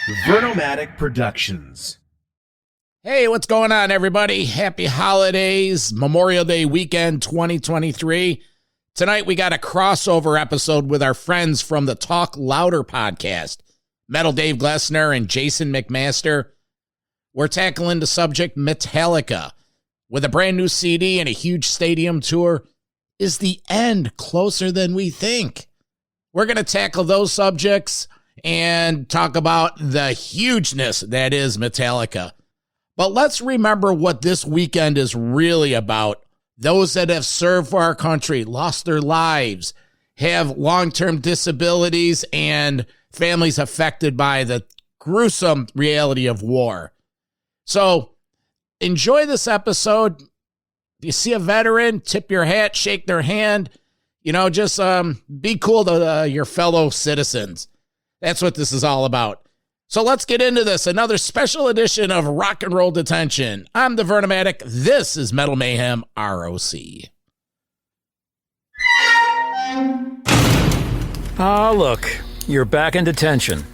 Vernomatic Productions. Hey, what's going on, everybody? Happy holidays, Memorial Day weekend 2023. Tonight, we got a crossover episode with our friends from the Talk Louder podcast, Metal Dave Glessner and Jason McMaster. We're tackling the subject Metallica. With a brand new CD and a huge stadium tour, is the end closer than we think? We're going to tackle those subjects and talk about the hugeness that is Metallica. But let's remember what this weekend is really about. Those that have served for our country, lost their lives, have long-term disabilities, and families affected by the gruesome reality of war. So enjoy this episode. If you see a veteran, tip your hat, shake their hand. Just be cool to your fellow citizens. That's what this is all about. So let's get into this. Another special edition of Rock and Roll Detention. I'm the Vernomatic. This is Metal Mayhem ROC. Ah, look. You're back in detention.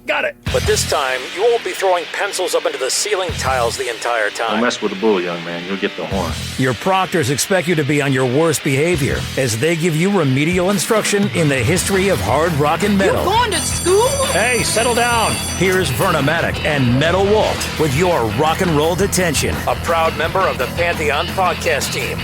Got it. But this time, you won't be throwing pencils up into the ceiling tiles the entire time. Don't mess with the bull, young man. You'll get the horn. Your proctors expect you to be on your worst behavior as they give you remedial instruction in the history of hard rock and metal. You're going to school? Hey, settle down. Here's Vernomatic and Metal Walt with your Rock and Roll Detention, a proud member of the Pantheon podcast team.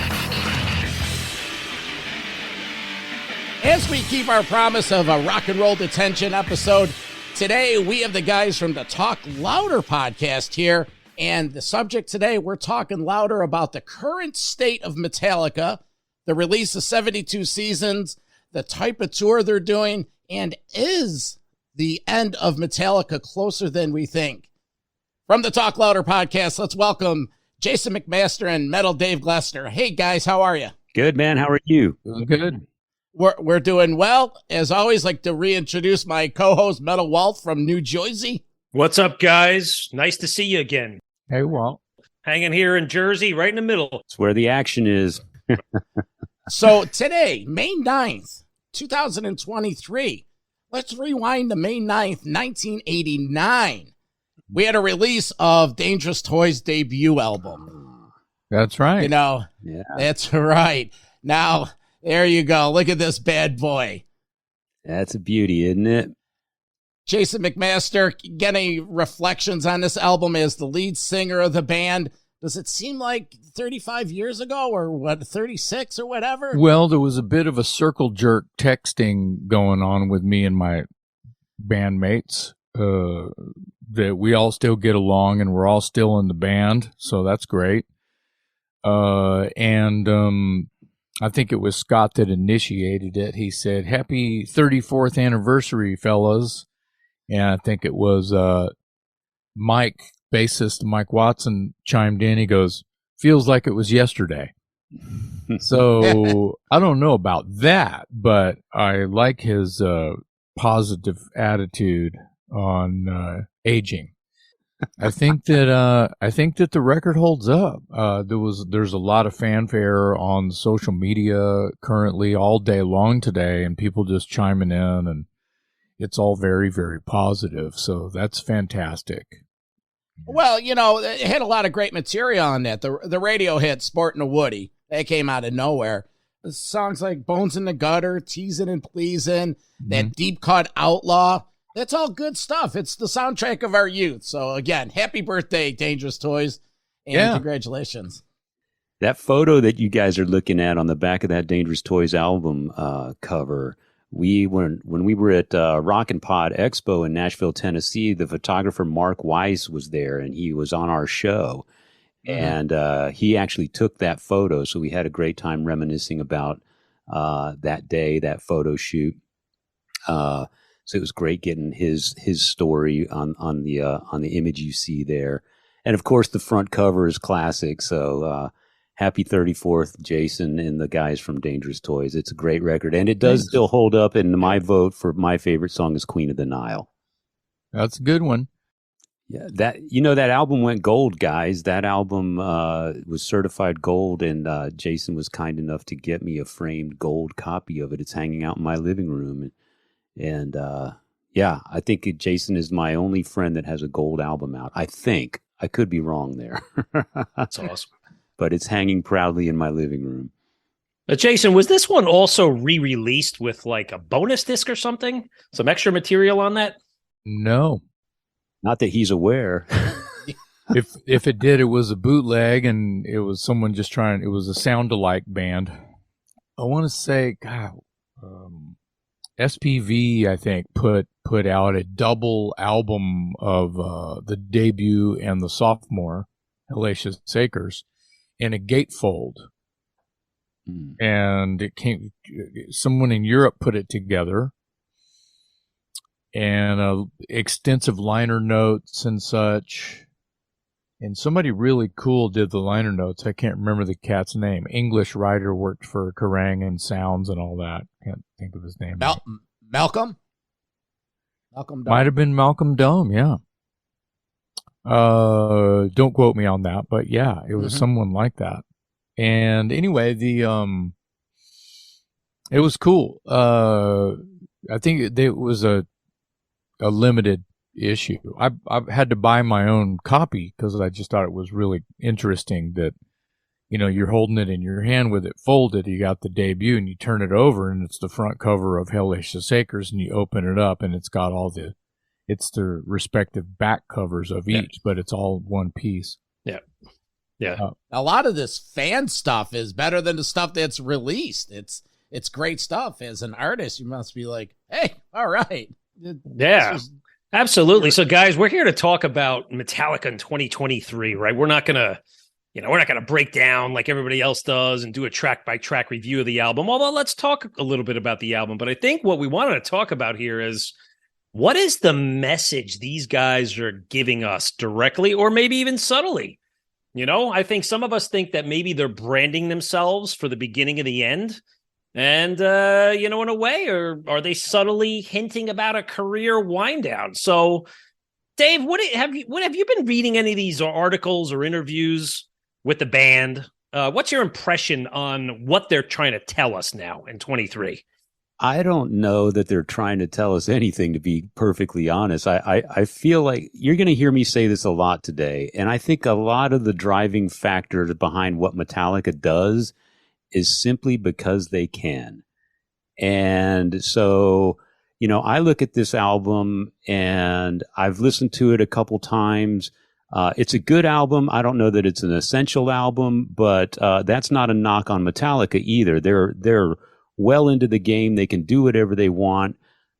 As we keep our promise of a Rock and Roll Detention episode, today, we have the guys from the Talk Louder podcast here, and the subject today, we're talking louder about the current state of Metallica, the release of 72 seasons, the type of tour they're doing, and is the end of Metallica closer than we think? From the Talk Louder podcast, let's welcome Jason McMaster and Metal Dave Glessner. Hey, guys, how are you? Good, man. How are you? Good. We're doing well. As always, like to reintroduce my co-host, Metal Walt from New Jersey. What's up, guys? Nice to see you again. Hey, Walt. Hanging here in Jersey, right in the middle. It's where the action is. So today, May 9th, 2023. Let's rewind to May 9th, 1989. We had a release of Dangerous Toys' debut album. That's right. Yeah. That's right. Now, there you go. Look at this bad boy. That's a beauty, isn't it? Jason McMaster, get any reflections on this album as the lead singer of the band? Does it seem like 35 years ago or 36 or whatever? Well, there was a bit of a circle jerk texting going on with me and my bandmates that we all still get along and we're all still in the band. So that's great. I think it was Scott that initiated it. He said, "Happy 34th anniversary, fellas." And I think it was Mike, bassist Mike Watson, chimed in. He goes, "Feels like it was yesterday." So I don't know about that, but I like his positive attitude on aging. I think that the record holds up. There's a lot of fanfare on social media currently all day long today, and people just chiming in, and it's all very, very positive. So that's fantastic. Well, it had a lot of great material on that. The radio hit "Sportin' a Woody." That came out of nowhere. Songs like "Bones in the Gutter," "Teasin' and Pleasin'," that deep cut "Outlaw." That's all good stuff. It's the soundtrack of our youth. So, again, happy birthday, Dangerous Toys, and congratulations. That photo that you guys are looking at on the back of that Dangerous Toys album cover, when we were at Rock and Pod Expo in Nashville, Tennessee, the photographer Mark Weiss was there, and he was on our show. And he actually took that photo, so we had a great time reminiscing about that day, that photo shoot. So it was great getting his story on the image you see there, and of course the front cover is classic. So happy 34th, Jason and the guys from Dangerous Toys. It's a great record, and it does still hold up. And my vote for my favorite song is "Queen of the Nile." That's a good one. Yeah, that album went gold, guys. That album was certified gold, and Jason was kind enough to get me a framed gold copy of it. It's hanging out in my living room. And Yeah, I think Jason is my only friend that has a gold album out. I think. I could be wrong there. That's awesome. But it's hanging proudly in my living room. Jason, was this one also re-released with like a bonus disc or something? Some extra material on that? No. Not that he's aware. If it did, it was a bootleg, and it was someone just trying. It was a sound-alike band. I want to say, God, SPV, I think, put out a double album of the debut and the sophomore, Hellacious Acres, in a gatefold. And it came. Someone in Europe put it together, and extensive liner notes and such. And somebody really cool did the liner notes. I can't remember the cat's name. English writer, worked for Kerrang and Sounds and all that. Can't think of his name. Malcolm? Malcolm Dome. Might have been Malcolm Dome, yeah. Don't quote me on that, but yeah, it was someone like that. And anyway, it was cool. I think it was a limited issue. I've had to buy my own copy because I just thought it was really interesting that, you're holding it in your hand with it folded. You got the debut and you turn it over and it's the front cover of Hellacious Acres, and you open it up and it's got it's the respective back covers of each, but it's all one piece. Yeah. Yeah. A lot of this fan stuff is better than the stuff that's released. It's great stuff. As an artist, you must be like, hey, all right. Yeah. Absolutely. So, guys, we're here to talk about Metallica in 2023, right? We're not gonna break down like everybody else does and do a track by track review of the album. Although, let's talk a little bit about the album. But I think what we wanted to talk about here is, what is the message these guys are giving us directly, or maybe even subtly? I think some of us think that maybe they're branding themselves for the beginning of the end. And, in a way, or are they subtly hinting about a career wind down? So, Dave, have you been reading any of these articles or interviews with the band? What's your impression on what they're trying to tell us now in 23? I don't know that they're trying to tell us anything, to be perfectly honest. I feel like you're going to hear me say this a lot today. And I think a lot of the driving factors behind what Metallica does is simply because they can. And so, I look at this album and I've listened to it a couple times. It's a good album. I don't know that it's an essential album, but that's not a knock on Metallica either. They're well into the game. They can do whatever they want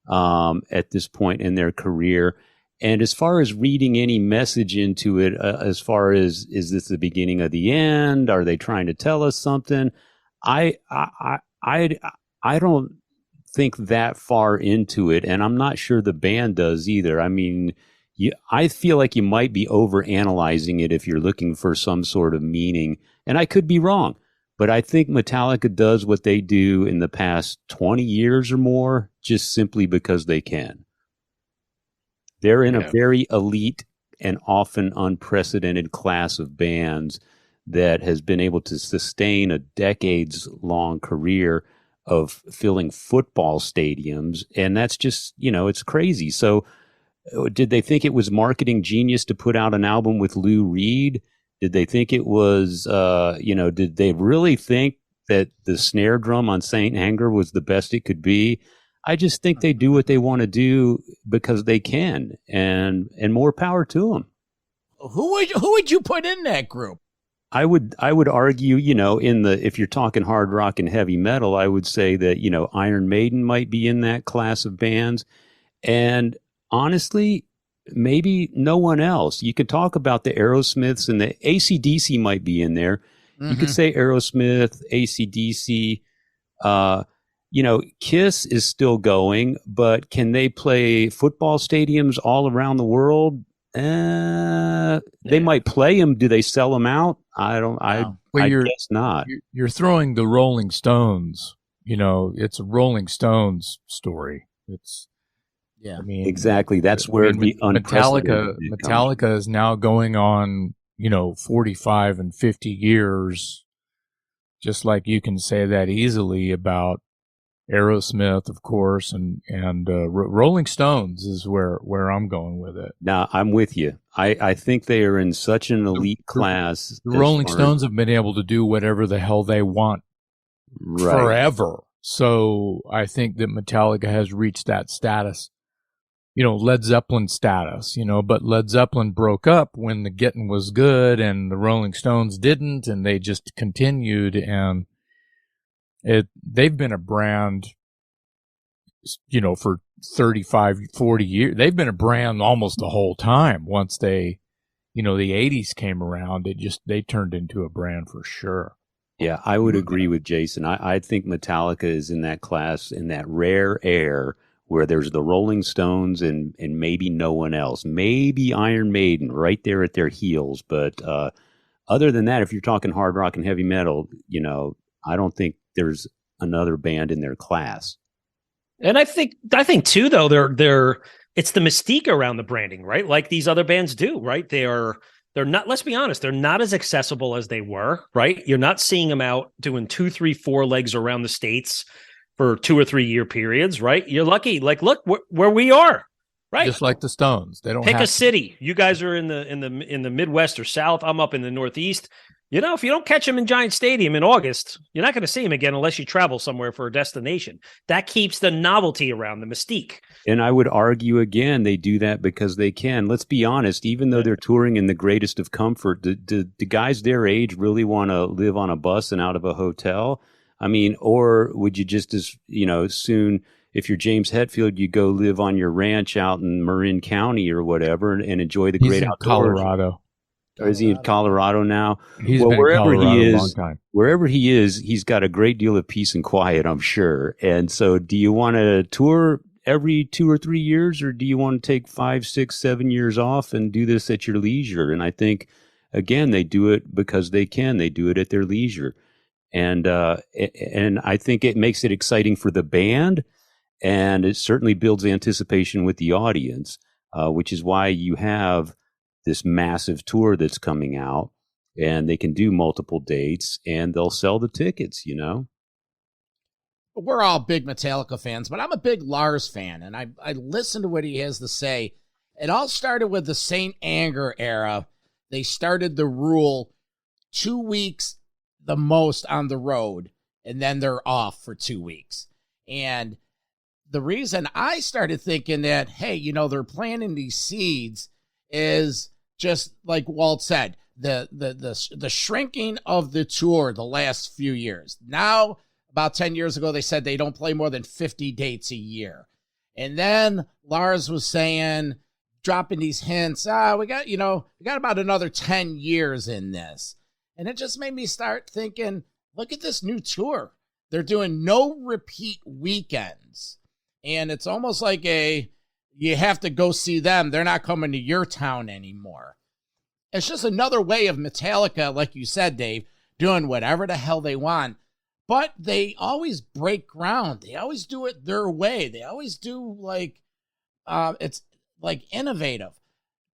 at this point in their career. And as far as reading any message into it, as far as, is this the beginning of the end? Are they trying to tell us something? I don't think that far into it, and I'm not sure the band does either. I mean, I feel like you might be overanalyzing it if you're looking for some sort of meaning, and I could be wrong. But I think Metallica does what they do in the past 20 years or more just simply because they can. They're in a very elite and often unprecedented class of bands that has been able to sustain a decades-long career of filling football stadiums. And that's just, it's crazy. So did they think it was marketing genius to put out an album with Lou Reed? Did they think it was, did they really think that the snare drum on Saint Anger was the best it could be? I just think they do what they want to do because they can, and more power to them. Who would you put in that group? I would argue, if you're talking hard rock and heavy metal, I would say that, Iron Maiden might be in that class of bands. And honestly, maybe no one else. You could talk about the Aerosmiths, and the AC/DC might be in there. Mm-hmm. You could say Aerosmith, AC/DC. Kiss is still going, but can they play football stadiums all around the world? They might play them. Do they sell them out? I guess not. You're throwing the Rolling Stones. It's a Rolling Stones story. Yeah, I mean, exactly. That's where the Metallica is now going on, 45 and 50 years. Just like you can say that easily about Aerosmith, of course, and Rolling Stones is where I'm going with it. Now, I'm with you. I think they are in such an elite class. The Rolling Stones have been able to do whatever the hell they want forever. So I think that Metallica has reached that status, Led Zeppelin status, but Led Zeppelin broke up when the getting was good and the Rolling Stones didn't, and they just continued, and they've been a brand, for 35, 40 years. They've been a brand almost the whole time. Once they, the 80s came around, they turned into a brand for sure. Yeah, I would agree with Jason. I think Metallica is in that class, in that rare air where there's the Rolling Stones and maybe no one else. Maybe Iron Maiden right there at their heels. But other than that, if you're talking hard rock and heavy metal, I don't think there's another band in their class. And I think too, though, they're it's the mystique around the branding, right? Like these other bands do, right? They're not, let's be honest, they're not as accessible as they were, right? You're not seeing them out doing 2, 3, 4 legs around the States for 2 or 3 year periods, right? You're lucky. Like, look where we are, right? Just like the Stones. They don't pick have a city. You guys are in the Midwest or South. I'm up in the Northeast. If you don't catch them in Giant Stadium in August, you're not going to see them again unless you travel somewhere for a destination. That keeps the novelty around, the mystique. And I would argue again, they do that because they can. Let's be honest, even though they're touring in the greatest of comfort, do guys their age really want to live on a bus and out of a hotel? I mean, or would you just as soon, if you're James Hetfield, you go live on your ranch out in Marin County or whatever and enjoy the great outdoors. Colorado. Or is he in Colorado now? He's been wherever in Colorado he is, a long time. Wherever he is, he's got a great deal of peace and quiet, I'm sure. And so do you want to tour every 2 or 3 years, or do you want to take 5, 6, 7 years off and do this at your leisure? And I think, again, they do it because they can. They do it at their leisure. And I think it makes it exciting for the band, and it certainly builds anticipation with the audience, which is why you have this massive tour that's coming out, and they can do multiple dates and they'll sell the tickets, We're all big Metallica fans, but I'm a big Lars fan, and I listen to what he has to say. It all started with the Saint Anger era. They started the rule 2 weeks the most on the road, and then they're off for 2 weeks. And the reason I started thinking that, hey, they're planting these seeds is just like Walt said, the shrinking of the tour the last few years. Now, about 10 years ago, they said they don't play more than 50 dates a year. And then Lars was saying, dropping these hints, we got about another 10 years in this. And it just made me start thinking, look at this new tour. They're doing no repeat weekends. And it's almost like you have to go see them. They're not coming to your town anymore. It's just another way of Metallica, like you said, Dave, doing whatever the hell they want. But they always break ground. They always do it their way. They always do it's like innovative.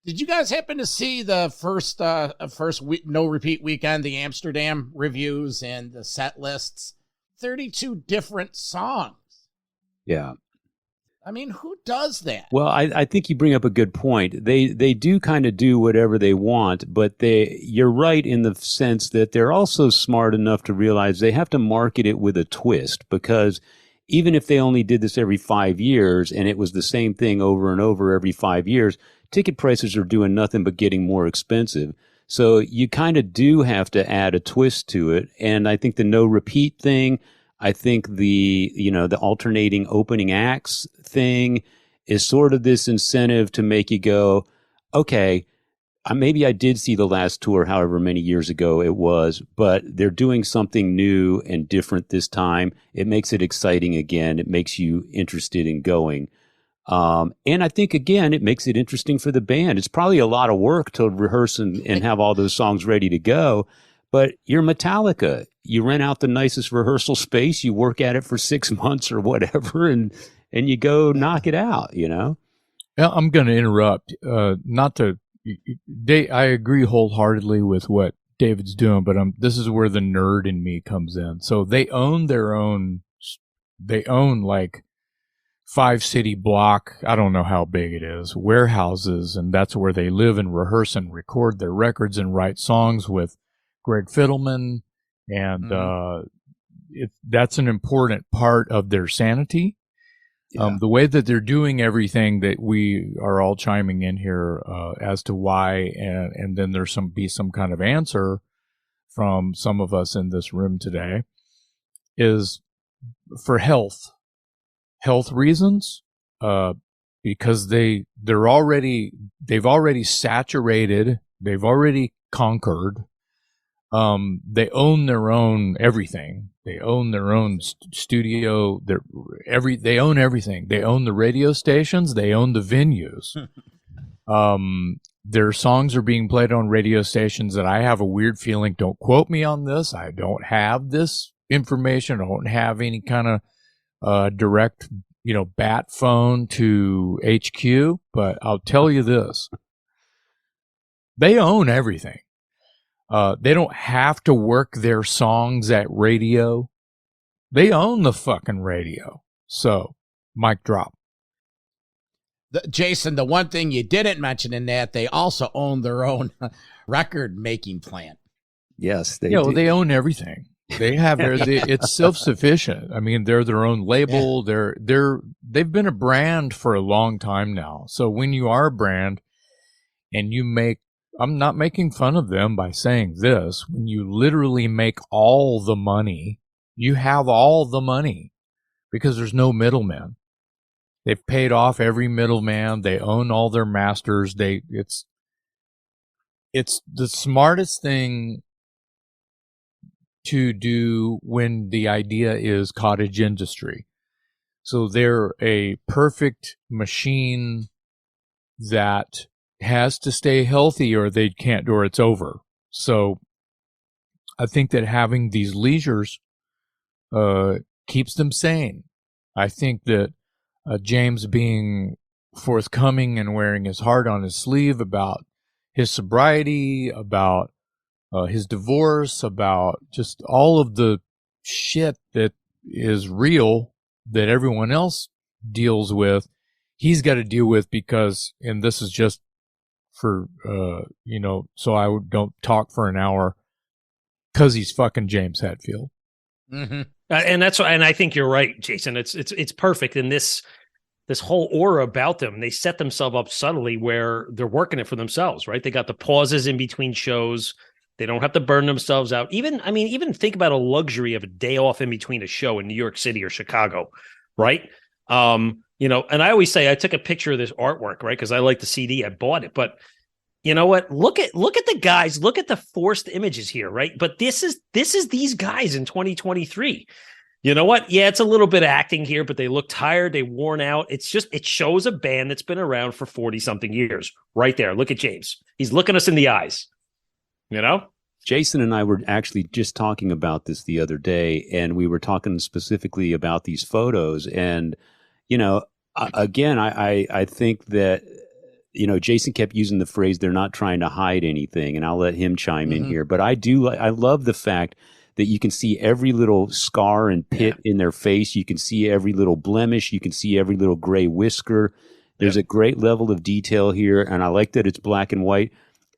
Did you guys happen to see the first no repeat weekend, the Amsterdam reviews and the set lists? 32 different songs. Yeah. I mean, who does that? Well, I think you bring up a good point. They do kind of do whatever they want, but you're right in the sense that they're also smart enough to realize they have to market it with a twist, because even if they only did this every 5 years and it was the same thing over and over every 5 years, ticket prices are doing nothing but getting more expensive. So you kind of do have to add a twist to it. And I think the no repeat thing, I think the alternating opening acts thing is sort of this incentive to make you go, okay, maybe I did see the last tour however many years ago it was, but they're doing something new and different this time. It makes it exciting again. It makes you interested in going. And I think, again, it makes it interesting for the band. It's probably a lot of work to rehearse and have all those songs ready to go. But you're Metallica. You rent out the nicest rehearsal space. You work at it for 6 months or whatever, and you go knock it out, I'm going to interrupt. I agree wholeheartedly with what David's doing, but this is where the nerd in me comes in. So they own their own they own like 5-city block, I don't know how big it is, warehouses, and that's where they live and rehearse and record their records and write songs with Greg Fiddleman, and that's an important part of their sanity. Yeah. The way that they're doing everything, that we are all chiming in here as to why, and then there's some kind of answer from some of us in this room today, is for health reasons, because they've already saturated, they've already conquered. They own their own everything. They own their own studio. They own everything. They own the radio stations. They own the venues. Their songs are being played on radio stations that I have a weird feeling. Don't quote me on this. I don't have this information. I don't have any kind of direct, bat phone to HQ. But I'll tell you this: they own everything. They don't have to work their songs at radio. They own the fucking radio. So, mic drop. Jason, the one thing you didn't mention in that, they also own their own record-making plant. Yes, they do. They own everything. They have it's self-sufficient. I mean, they're their own label. Yeah. They've been a brand for a long time now. So when you are a brand and you make, I'm not making fun of them by saying this, when you literally make all the money, you have all the money because there's no middleman. They've paid off every middleman. They own all their masters. It's the smartest thing to do when the idea is cottage industry. So they're a perfect machine that has to stay healthy or they can't, or it's over. So I think that having these leisures keeps them sane. I think that James being forthcoming and wearing his heart on his sleeve about his sobriety, about his divorce, about just all of the shit that is real that everyone else deals with, he's got to deal with because, and this is just for, so I don't talk for an hour because he's fucking James Hetfield. Mm-hmm. And I think you're right, Jason. It's perfect. And this whole aura about them, they set themselves up subtly where they're working it for themselves, right? They got the pauses in between shows. They don't have to burn themselves out. Even think about a luxury of a day off in between a show in New York City or Chicago, right? And I always say I took a picture of this artwork, right? Because I like the CD, I bought it. But you know what? Look at the guys. Look at the forced images here, right? But this is these guys in 2023. You know what? Yeah, it's a little bit of acting here, but they look tired. They worn out. It shows a band that's been around for 40-something years. Right there. Look at James. He's looking us in the eyes. Jason and I were actually just talking about this the other day, and we were talking specifically about these photos. And, again, I think that, Jason kept using the phrase, they're not trying to hide anything, and I'll let him chime in here. But I love the fact that you can see every little scar and pit in their face. You can see every little blemish. You can see every little gray whisker. There's a great level of detail here, and I like that it's black and white.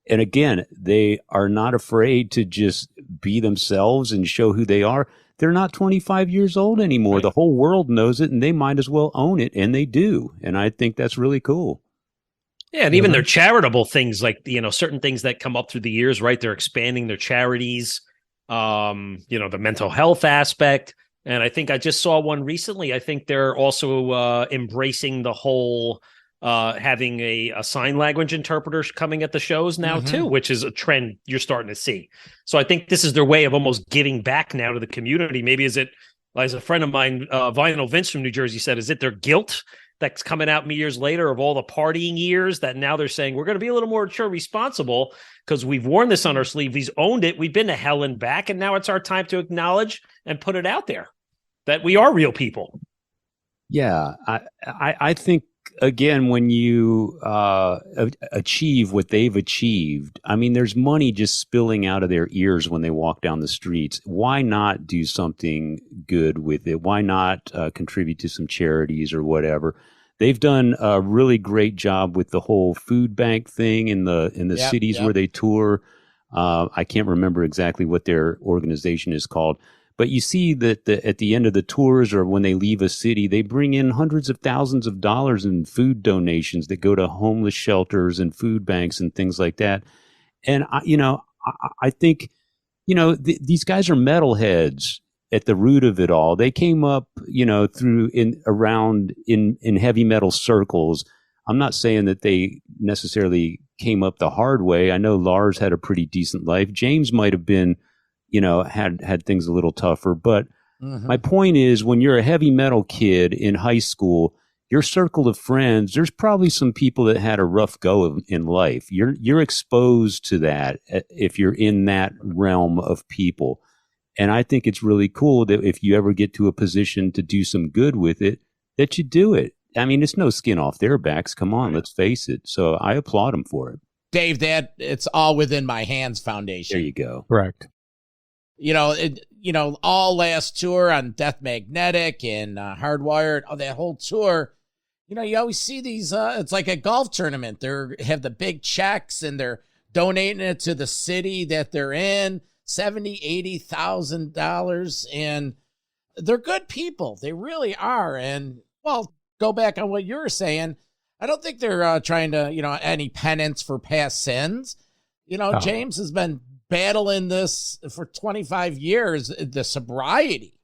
And again, they are not afraid to just be themselves and show who they are. They're not 25 years old anymore. Right. The whole world knows it, and they might as well own it, and they do. And I think that's really cool. Yeah, and even their charitable things, like, certain things that come up through the years, right? They're expanding their charities, the mental health aspect. And I think I just saw one recently. I think they're also embracing the whole having a sign language interpreter coming at the shows now too, which is a trend you're starting to see. So I think this is their way of almost giving back now to the community. Maybe as a friend of mine, Vinyl Vince from New Jersey said, is it their guilt that's coming out years later of all the partying years that now they're saying we're going to be a little more mature, responsible because we've worn this on our sleeve. We've owned it. We've been to hell and back. And now it's our time to acknowledge and put it out there that we are real people. Yeah. I think again, when you achieve what they've achieved, I mean, there's money just spilling out of their ears when they walk down the streets. Why not do something good with it? Why not contribute to some charities or whatever? They've done a really great job with the whole food bank thing in the cities where they tour. I can't remember exactly what their organization is called. But you see that at the end of the tours or when they leave a city, they bring in hundreds of thousands of dollars in food donations that go to homeless shelters and food banks and things like that. And, I think, these guys are metalheads at the root of it all. They came up, through in heavy metal circles. I'm not saying that they necessarily came up the hard way. I know Lars had a pretty decent life. James might have been, had things a little tougher. But my point is, when you're a heavy metal kid in high school, your circle of friends, there's probably some people that had a rough go in life. You're exposed to that if you're in that realm of people. And I think it's really cool that if you ever get to a position to do some good with it, that you do it. I mean, it's no skin off their backs. Come on, let's face it. So I applaud them for it. Dave, it's all within my hands foundation. There you go. Correct. All last tour on Death Magnetic and Hardwired, that whole tour, you always see these, it's like a golf tournament. They have the big checks and they're donating it to the city that they're in, $70,000, $80,000. And they're good people. They really are. And, well, go back on what you were saying. I don't think they're trying to, any penance for past sins. James has been battling this for 25 years, the sobriety.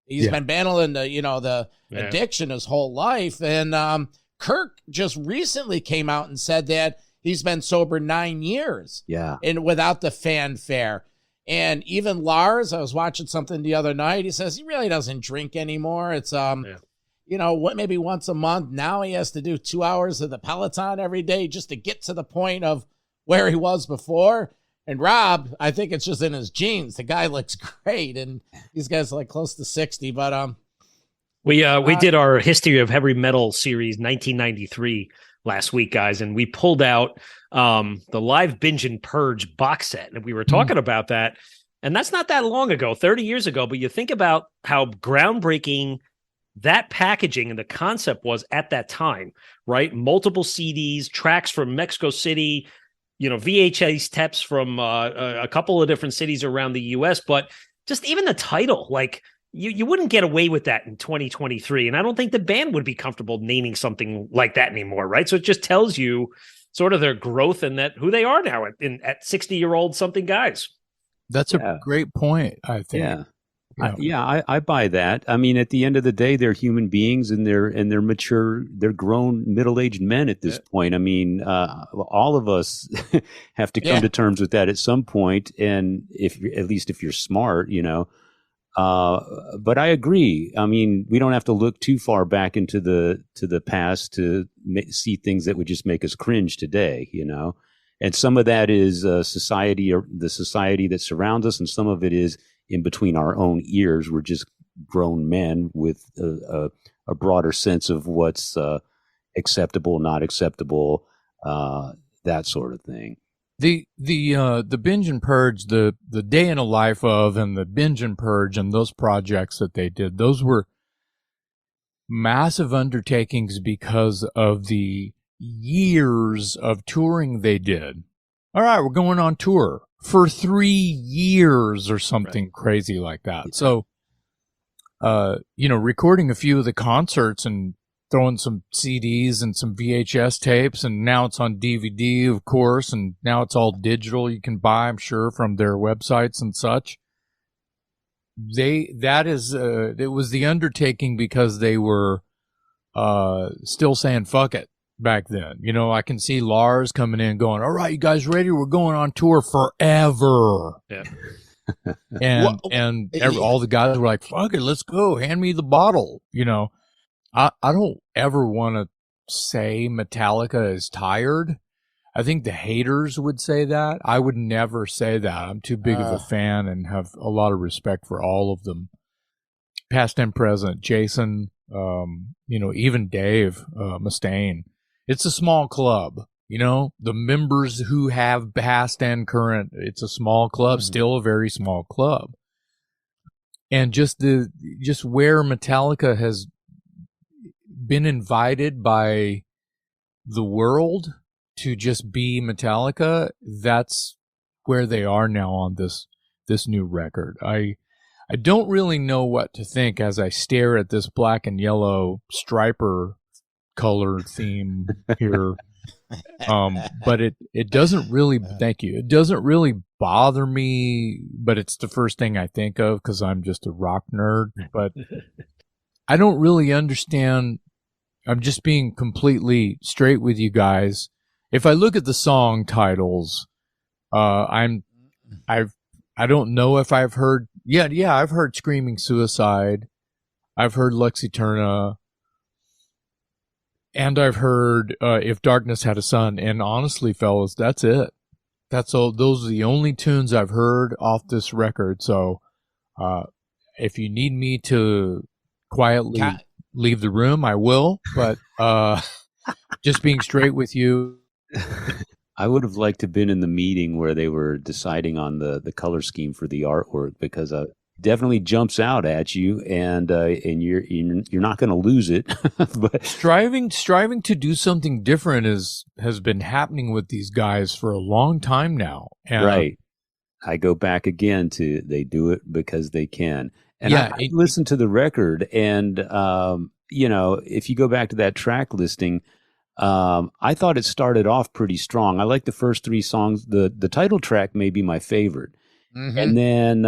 He's been battling the addiction his whole life. And Kirk just recently came out and said that he's been sober 9 years. Yeah. And without the fanfare. And even Lars, I was watching something the other night. He says he really doesn't drink anymore. It's, maybe once a month. Now he has to do 2 hours of the Peloton every day just to get to the point of where he was before. And Rob, I think it's just in his genes. The guy looks great, and these guys are like close to 60. But we did our history of heavy metal series 1993 last week, guys, and we pulled out the Live Binge and Purge box set, and we were talking about that. And that's not that long ago, 30 years ago. But you think about how groundbreaking that packaging and the concept was at that time, right? Multiple CDs, tracks from Mexico City, VHS tapes from a couple of different cities around the U.S., but just even the title, like you wouldn't get away with that in 2023. And I don't think the band would be comfortable naming something like that anymore, right? So it just tells you sort of their growth and that who they are now at 60-year-old something guys. That's a great point, I think. Yeah. I buy that. I mean, at the end of the day, they're human beings and they're mature, they're grown middle-aged men at this point. I mean, all of us have to come to terms with that at some point. And at least if you're smart, but I agree. I mean, we don't have to look too far back into the past to see things that would just make us cringe today, and some of that is society or the society that surrounds us. And some of it is in between our own ears. We're just grown men with a broader sense of what's acceptable, not acceptable, that sort of thing. The Binge and Purge, the Day in a Life of, and the Binge and Purge, and those projects that they did, those were massive undertakings because of the years of touring they did. All right, we're going on tour for 3 years or something crazy like that. So, recording a few of the concerts and throwing some CDs and some VHS tapes, and now it's on DVD, of course, and now it's all digital. You can buy, I'm sure, from their websites and such. It was the undertaking because they were still saying fuck it back then. I can see Lars coming in going, all right, you guys ready? We're going on tour forever. Yeah. All the guys were like, fuck it, let's go. Hand me the bottle. I don't ever want to say Metallica is tired. I think the haters would say that. I would never say that. I'm too big of a fan and have a lot of respect for all of them. Past and present. Jason, Even Dave Mustaine. It's a small club. The members who have past and current, it's a small club, still a very small club. And just where Metallica has been invited by the world to just be Metallica, that's where they are now on this new record. I don't really know what to think as I stare at this black and yellow striper color theme here. But it doesn't really, thank you. It doesn't really bother me, but it's the first thing I think of because I'm just a rock nerd. But I don't really understand. I'm just being completely straight with you guys. If I look at the song titles, I don't know if I've heard. Yeah, I've heard Screaming Suicide. I've heard Lux Eterna. And I've heard If Darkness Had a Sun. And honestly, fellas, that's it. That's all. Those are the only tunes I've heard off this record. So if you need me to quietly leave the room, I will. But just being straight with you. I would have liked to have been in the meeting where they were deciding on the color scheme for the artwork, because definitely jumps out at you, and you're not going to lose it. But striving to do something different has been happening with these guys for a long time now. And, right. I go back again to they do it because they can. And yeah, I listened to the record, and if you go back to that track listing, I thought it started off pretty strong. I like the first three songs. The title track may be my favorite, and then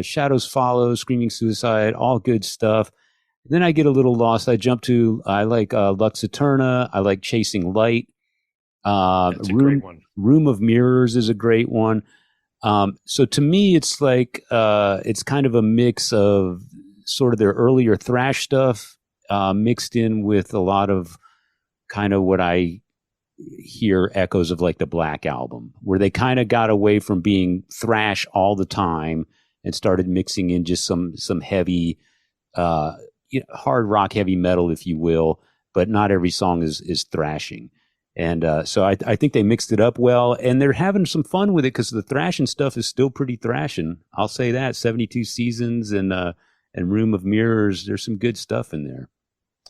Shadows Follow, Screaming Suicide, all good stuff. Then I get a little lost. I like Lux Eterna. I like Chasing Light. That's a great one. Room of Mirrors is a great one. So to me, it's like it's kind of a mix of sort of their earlier thrash stuff mixed in with a lot of kind of what I hear echoes of like the Black Album, where they kind of got away from being thrash all the time and started mixing in just some heavy, hard rock, heavy metal, if you will. But not every song is thrashing. And so I think they mixed it up well, and they're having some fun with it because the thrashing stuff is still pretty thrashing. I'll say that. 72 Seasons and Room of Mirrors, there's some good stuff in there.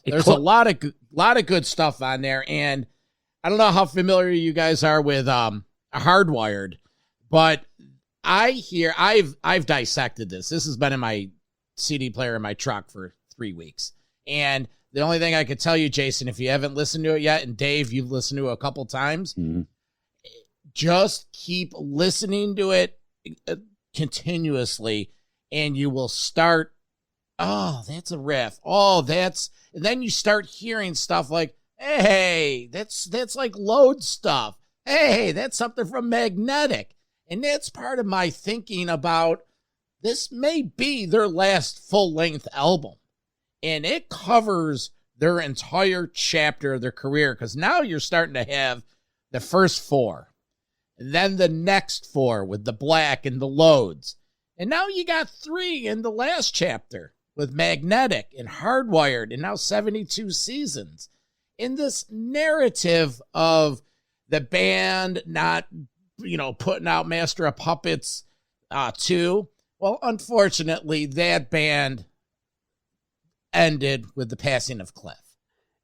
There's a lot of good stuff on there, and I don't know how familiar you guys are with Hardwired, but I've dissected this. This has been in my CD player in my truck for 3 weeks, and the only thing I could tell you, Jason, if you haven't listened to it yet, and Dave, you've listened to it a couple times, just keep listening to it continuously, and you will start, oh, that's a riff. Oh, and then you start hearing stuff like, hey, that's like Load stuff. Hey, that's something from Magnetic. And that's part of my thinking about this may be their last full-length album. And it covers their entire chapter of their career, because now you're starting to have the first four, and then the next four with the Black and the Loads. And now you got 3 in the last chapter with Magnetic and Hardwired, and now 72 Seasons. In this narrative of the band not, putting out Master of Puppets 2, well, unfortunately, that band ended with the passing of Cliff.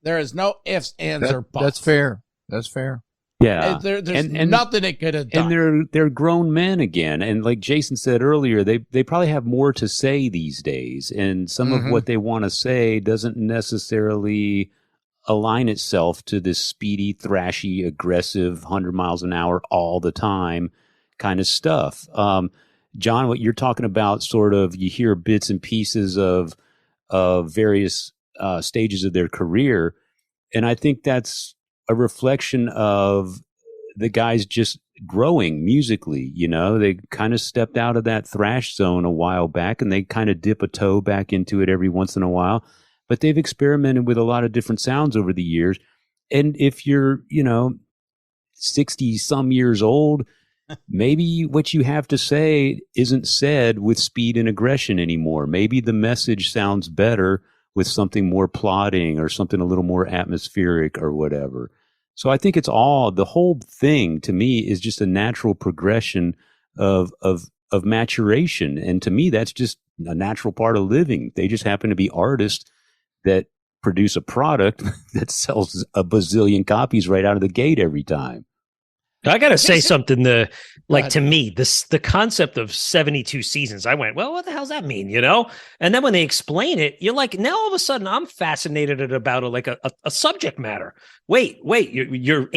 There is no ifs, ands, or buts. That's fair. Yeah. There's nothing it could have done. And they're grown men again. And like Jason said earlier, they probably have more to say these days. And some of what they want to say doesn't necessarily align itself to this speedy, thrashy, aggressive, 100 miles an hour all the time kind of stuff. John, what you're talking about, sort of, you hear bits and pieces of various stages of their career. And I think that's a reflection of the guys just growing musically. They kind of stepped out of that thrash zone a while back, and they kind of dip a toe back into it every once in a while. But they've experimented with a lot of different sounds over the years. And if you're, 60 some years old, maybe what you have to say isn't said with speed and aggression anymore. Maybe the message sounds better with something more plodding or something a little more atmospheric or whatever. So I think the whole thing to me is just a natural progression of maturation. And to me, that's just a natural part of living. They just happen to be artists that produce a product that sells a bazillion copies right out of the gate every time. I got to say something. To ahead. me, the concept of 72 seasons, I went, well, what the hell's that mean? And then when they explain it, you're like, now all of a sudden I'm fascinated about a subject matter. Wait, your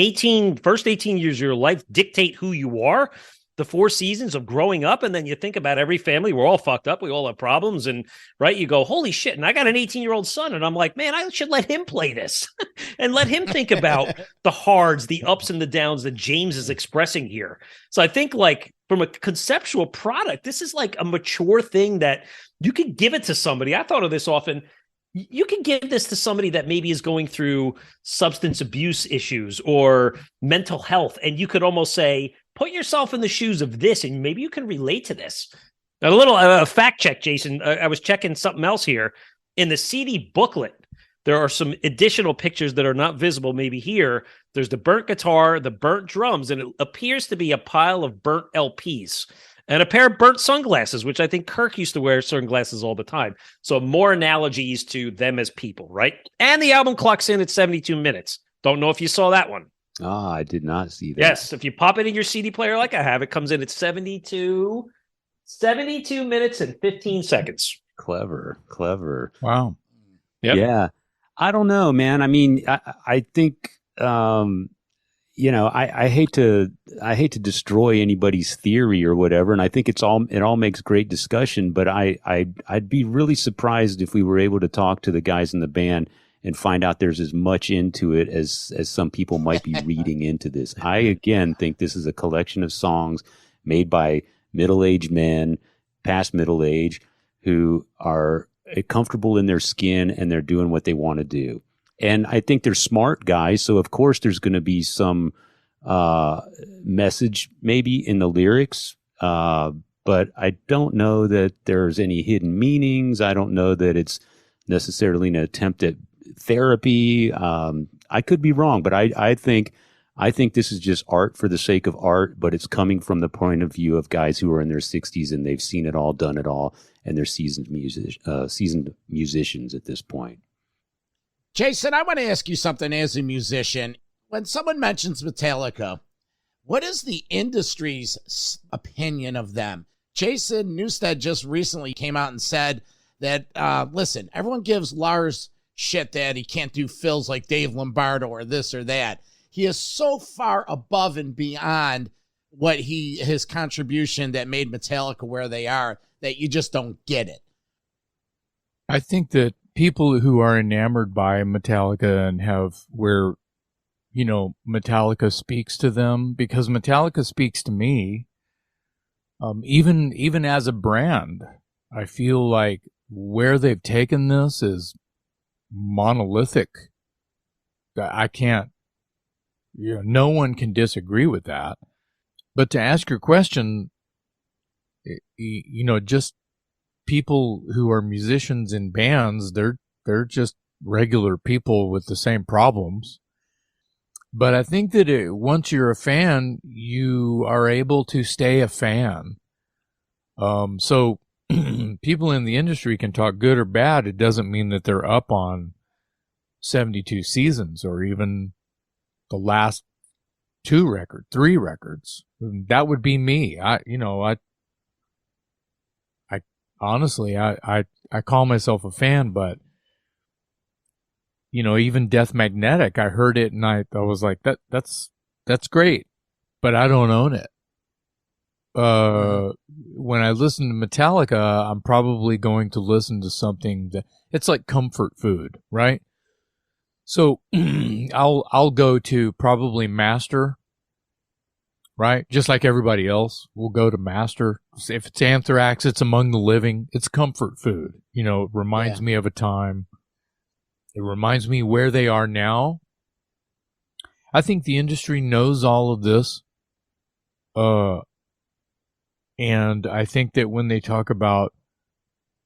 first 18 years of your life dictate who you are. The 4 seasons of growing up, and then you think about every family, we're all fucked up, we all have problems, and right, you go, holy shit, and I got an 18-year-old son, and I'm like, man, I should let him play this and let him think about the hards, the ups and the downs that James is expressing here. So I think from a conceptual product, this is like a mature thing that you could give it to somebody. I thought of this often. You can give this to somebody that maybe is going through substance abuse issues or mental health, and you could almost say, put yourself in the shoes of this, and maybe you can relate to this. A little fact check, Jason. I was checking something else here. In the CD booklet, there are some additional pictures that are not visible maybe here. There's the burnt guitar, the burnt drums, and it appears to be a pile of burnt LPs. And a pair of burnt sunglasses, which I think Kirk used to wear sunglasses all the time. So more analogies to them as people, right? And the album clocks in at 72 minutes. Don't know if you saw that one. Ah, I did not see that. Yes, if you pop it in your CD player like I have, it comes in at 72 minutes and 15 seconds. Clever. Wow. Yep. Yeah. I don't know, man. I mean, I think, I hate to destroy anybody's theory or whatever, and I think it all makes great discussion. But I'd be really surprised if we were able to talk to the guys in the band and find out there's as much into it as some people might be reading into this. I again think this is a collection of songs made by middle-aged men, past middle age, who are comfortable in their skin and they're doing what they want to do. And I think they're smart guys, so of course there's going to be some message maybe in the lyrics, but I don't know that there's any hidden meanings. I don't know that it's necessarily an attempt at therapy. I could be wrong, but I think this is just art for the sake of art, but it's coming from the point of view of guys who are in their 60s and they've seen it all, done it all, and they're seasoned musicians at this point. Jason, I want to ask you something as a musician. When someone mentions Metallica, what is the industry's opinion of them? Jason Newsted just recently came out and said that, listen, everyone gives Lars shit that he can't do fills like Dave Lombardo or this or that. He is so far above and beyond what his contribution that made Metallica where they are that you just don't get it. I think that people who are enamored by Metallica and have where, Metallica speaks to them, because Metallica speaks to me, even as a brand, I feel like where they've taken this is monolithic. I can't, no one can disagree with that. But to ask your question, just people who are musicians in bands, they're just regular people with the same problems. But I think that once you're a fan, you are able to stay a fan. So people in the industry can talk good or bad. It doesn't mean that they're up on 72 seasons or even the last 3 records. That would be me. I honestly, I call myself a fan, but even Death Magnetic, I heard it and I was like, that's great, but I don't own it. When I listen to Metallica, I'm probably going to listen to something that it's like comfort food, right? So I'll go to probably Master, right? Just like everybody else, we'll go to Master. If it's Anthrax, it's Among the Living. It's comfort food. It reminds me of a time. It reminds me where they are now. I think the industry knows all of this. And I think that when they talk about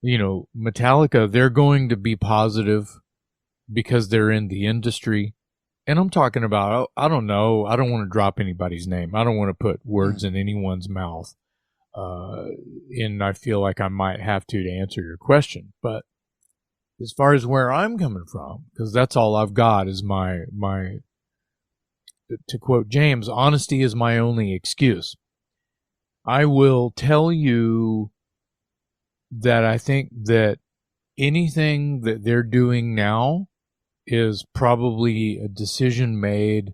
Metallica, they're going to be positive because they're in the industry. And I'm talking about, I don't know, I don't want to drop anybody's name. I don't want to put words in anyone's mouth. And I feel like I might have to answer your question. But as far as where I'm coming from, because that's all I've got is my, to quote James, honesty is my only excuse. I will tell you that I think that anything that they're doing now is probably a decision made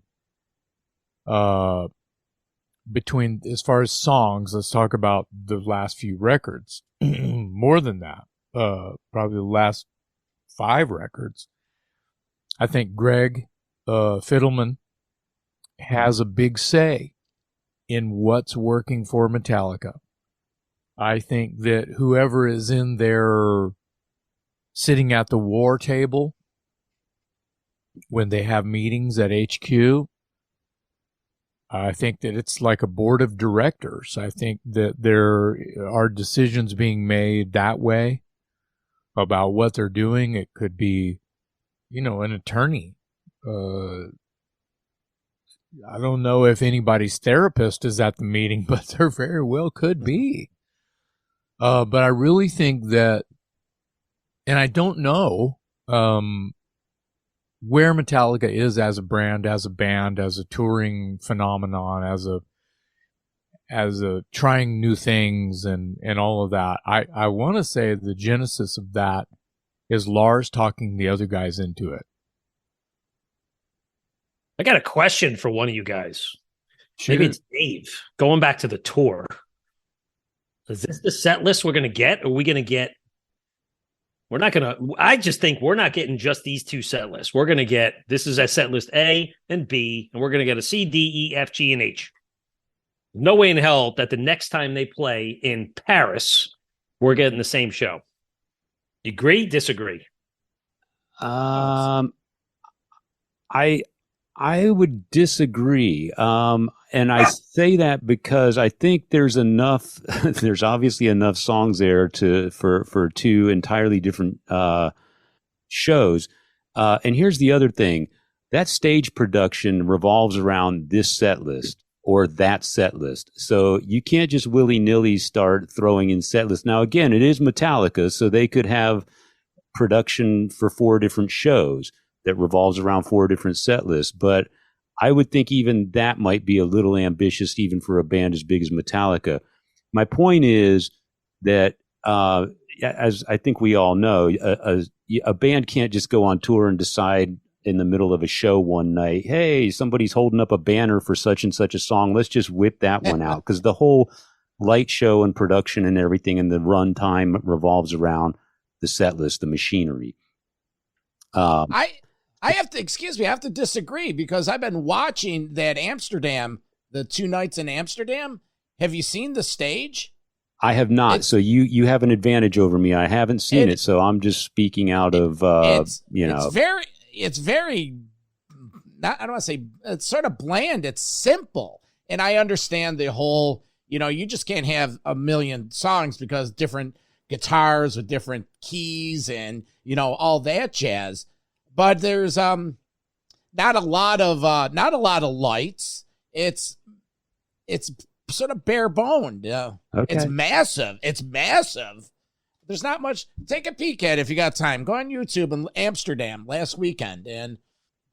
between, as far as songs, let's talk about the last few records. More than that, probably the last 5 records. I think Greg Fiddleman has a big say in what's working for Metallica. I think that whoever is in there sitting at the war table when they have meetings at HQ, I think that it's like a board of directors. I think that there are decisions being made that way about what they're doing. It could be, an attorney. I don't know if anybody's therapist is at the meeting, but there very well could be. But I really think that, and I don't know where Metallica is as a brand, as a band, as a touring phenomenon, as a trying new things and all of that. I want to say the genesis of that is Lars talking the other guys into it. I got a question for one of you guys. Sure. Maybe it's Dave. Going back to the tour. Is this the set list we're going to get? Or are we going to get... We're not going to... I just think we're not getting just these 2 set lists. We're going to get... This is a set list A and B, and we're going to get a C, D, E, F, G, and H. No way in hell that the next time they play in Paris, we're getting the same show. Agree? Disagree? I would disagree. And I say that because I think there's enough, there's obviously enough songs there for 2 entirely different shows. And here's the other thing. That stage production revolves around this set list or that set list. So you can't just willy-nilly start throwing in set lists. Now, again, it is Metallica, so they could have production for 4 different shows that revolves around 4 different set lists. But I would think even that might be a little ambitious, even for a band as big as Metallica. My point is that, as I think we all know, a band can't just go on tour and decide in the middle of a show one night, hey, somebody's holding up a banner for such and such a song. Let's just whip that one out. Because the whole light show and production and everything and the run time revolves around the set list, the machinery. I have to, excuse me, I have to disagree because I've been watching that Amsterdam, the 2 nights in Amsterdam. Have you seen the stage? I have not. So you have an advantage over me. I haven't seen it. So I'm just speaking out of, It's very, not, I don't want to say, it's sort of bland. It's simple. And I understand the whole, you just can't have a million songs because different guitars with different keys and, all that jazz. But there's not a lot of lights. It's sort of bare boned. Okay. It's massive. There's not much. Take a peek at it if you got time. Go on YouTube and Amsterdam last weekend. And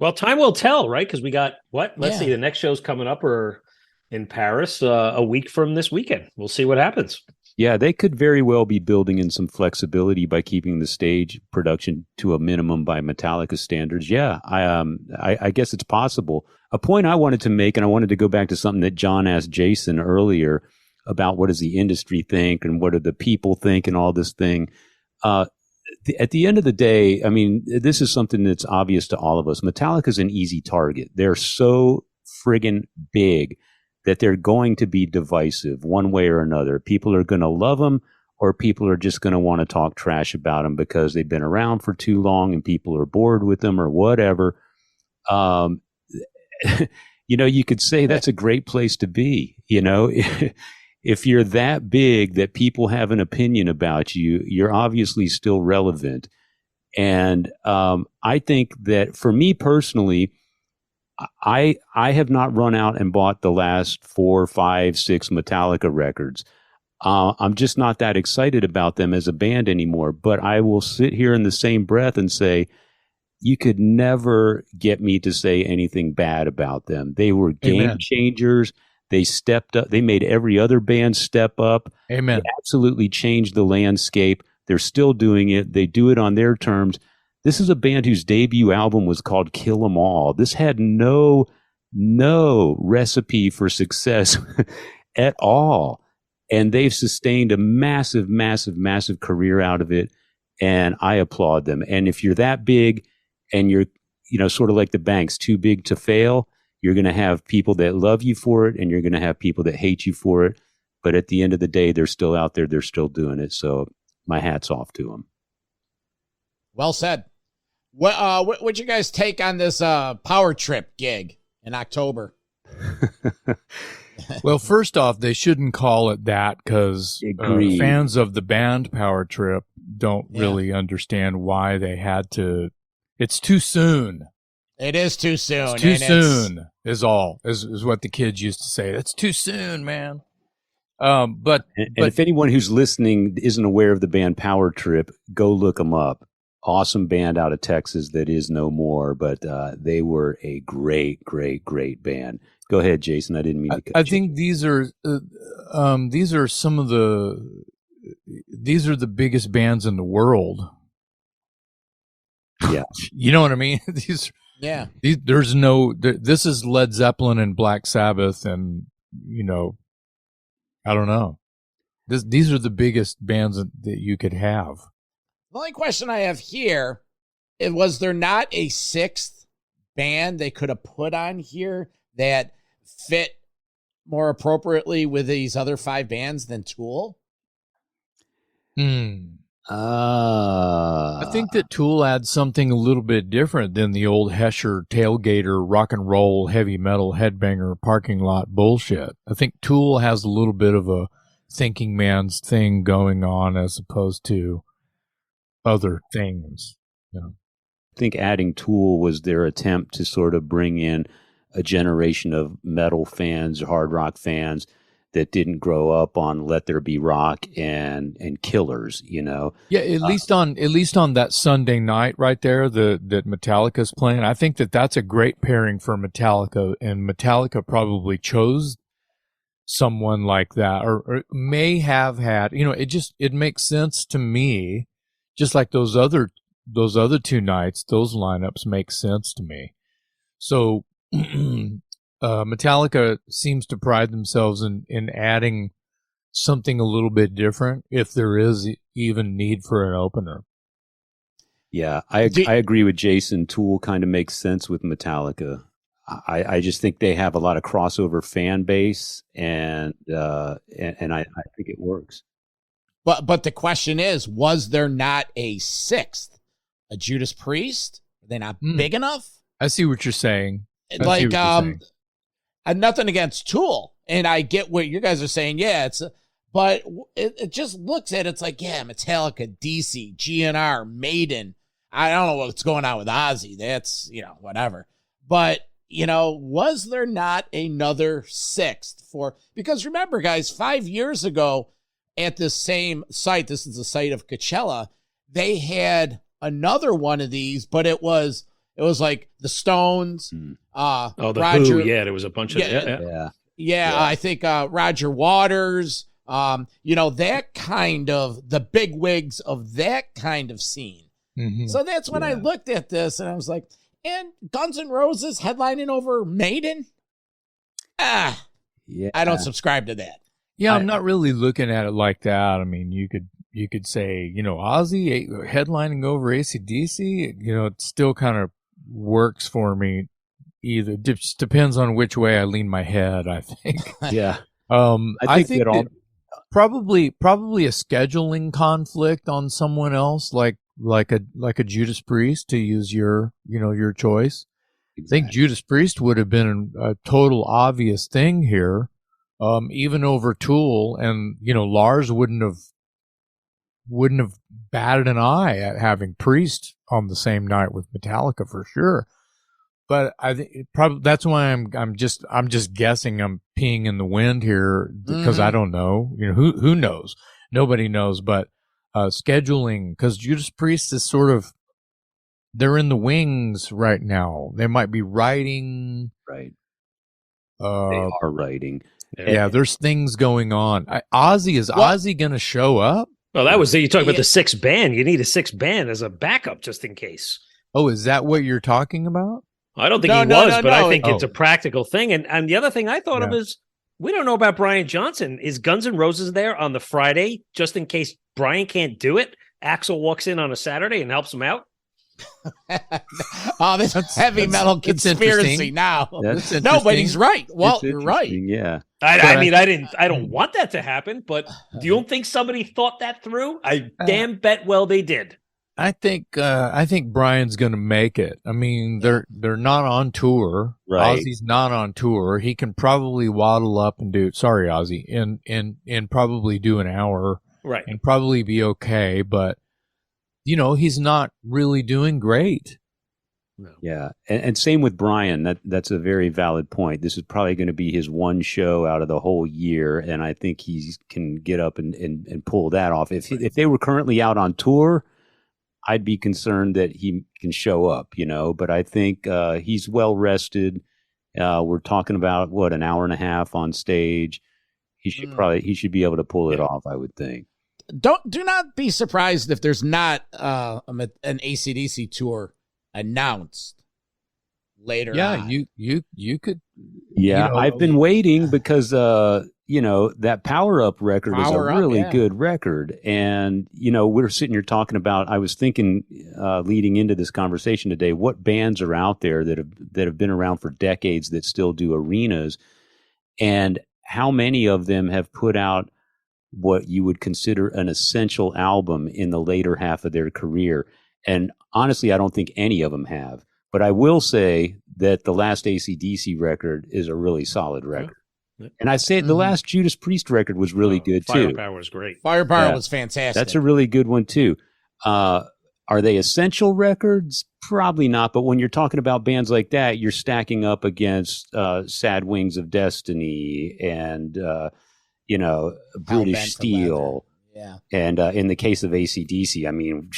well, time will tell, right? Because we got Let's see. The next show's coming up or in Paris a week from this weekend. We'll see what happens. Yeah, they could very well be building in some flexibility by keeping the stage production to a minimum by Metallica standards. Yeah, I guess it's possible. A point I wanted to make, and I wanted to go back to something that John asked Jason earlier about what does the industry think and what do the people think and all this thing. At the end of the day, I mean, this is something that's obvious to all of us. Metallica's an easy target. They're so friggin' big that they're going to be divisive one way or another. People are going to love them, or people are just going to want to talk trash about them because they've been around for too long and people are bored with them or whatever. You could say that's a great place to be. if you're that big that people have an opinion about you, you're obviously still relevant. And I think that for me personally, I have not run out and bought the last 4, 5, 6 Metallica records. I'm just not that excited about them as a band anymore. But I will sit here in the same breath and say, you could never get me to say anything bad about them. They were game changers. They stepped up. They made every other band step up. Amen. They absolutely changed the landscape. They're still doing it. They do it on their terms. This is a band whose debut album was called Kill 'Em All. This had no recipe for success at all. And they've sustained a massive, massive, massive career out of it. And I applaud them. And if you're that big and you're, sort of like the banks, too big to fail, you're going to have people that love you for it and you're going to have people that hate you for it. But at the end of the day, they're still out there. They're still doing it. So my hat's off to them. Well said. What'd you guys take on this Power Trip gig in October? Well, first off, they shouldn't call it that because fans of the band Power Trip don't really understand why they had to. It's too soon. It is too soon. It's too soon is what the kids used to say. It's too soon, man. But if anyone who's listening isn't aware of the band Power Trip, go look them up. Awesome band out of Texas that is no more, but they were a great, great, great band. Go ahead, Jason. I didn't mean to cut you. I think these are some of these are the biggest bands in the world. Yeah, you know what I mean. This is Led Zeppelin and Black Sabbath, and I don't know. These are the biggest bands that you could have. The only question I have here is, was there not a 6th band they could have put on here that fit more appropriately with these other 5 bands than Tool? I think that Tool adds something a little bit different than the old Hesher tailgater rock and roll heavy metal headbanger parking lot bullshit. I think Tool has a little bit of a thinking man's thing going on as opposed to other things. I think adding Tool was their attempt to sort of bring in a generation of metal fans, hard rock fans that didn't grow up on Let There Be Rock and Killers, Yeah, at least on that Sunday night right there that Metallica's playing. I think that's a great pairing for Metallica, and Metallica probably chose someone like that, or may have had. It makes sense to me. Just like those other 2 nights, those lineups make sense to me. So Metallica seems to pride themselves in adding something a little bit different, if there is even need for an opener. Yeah, I agree with Jason. Tool kind of makes sense with Metallica. I just think they have a lot of crossover fan base, and I think it works. But the question is, was there not a 6th? A Judas Priest? Are they not big enough? I see what you're saying. Nothing against Tool, and I get what you guys are saying. Yeah, but it just looks at it's like, yeah, Metallica, DC, GNR, Maiden. I don't know what's going on with Ozzy. That's whatever. But was there not another 6th because remember, guys, 5 years ago at this same site, this is the site of Coachella, they had another one of these, but it was like the Stones, the Roger, Who, there was a bunch of yeah. I think Roger Waters, that kind of the big wigs of that kind of scene. Mm-hmm. So that's when I looked at this and I was like, and Guns N' Roses headlining over Maiden? I don't subscribe to that. Yeah, I'm not really looking at it like that. I mean, you could say, Ozzy headlining over AC/DC, it still kind of works for me. Either just depends on which way I lean my head, I think. Yeah. I think that probably a scheduling conflict on someone else, like a Judas Priest, to use your choice. Exactly. I think Judas Priest would have been a total obvious thing here. even over Tool, and Lars wouldn't have batted an eye at having Priest on the same night with Metallica for sure. But I think probably that's why I'm just guessing. I'm peeing in the wind here because I don't know. Who knows? Nobody knows. But scheduling, because Judas Priest is they're in the wings right now. They might be writing. Right. They are writing. Yeah, there's things going on. Ozzy going to show up? Well, you talking about the sixth band. You need a sixth band as a backup just in case. Oh, is that what you're talking about? I don't think but I think it's a practical thing. And the other thing I thought of is we don't know about Brian Johnson. Is Guns N' Roses there on the Friday just in case Brian can't do it? Axl walks in on a Saturday and helps him out. Oh, this is heavy metal conspiracy now. No, but he's right. Well, you're right. Yeah. I don't want that to happen, but do you don't think somebody thought that through? I damn bet well they did. I think Brian's going to make it. I mean, they're not on tour. Right. Ozzy's not on tour. He can probably waddle up and sorry, Ozzy, and probably do an hour. Right. And probably be okay, but he's not really doing great. No. Yeah. And same with Brian. That's a very valid point. This is probably going to be his one show out of the whole year. And I think he can get up and pull that off. If they were currently out on tour, I'd be concerned that he can show up, but I think he's well rested. We're talking about an hour and a half on stage. He should be able to pull it off, I would think. Do not be surprised if there's not an AC/DC tour announced later. Yeah, on. you could. Yeah, I've been waiting because that Power Up record is a really good record, and we're sitting here talking about. I was thinking leading into this conversation today, what bands are out there that have been around for decades that still do arenas, and how many of them have put out what you would consider an essential album in the later half of their career. And honestly, I don't think any of them have. But I will say that the last AC/DC record is a really solid record. Yeah. And I say the last Judas Priest record was really good too. Firepower was great. Firepower was fantastic. That's a really good one too. Are they essential records? Probably not. But when you're talking about bands like that, you're stacking up against Sad Wings of Destiny and British Steel. Yeah. And in the case of AC/DC, I mean,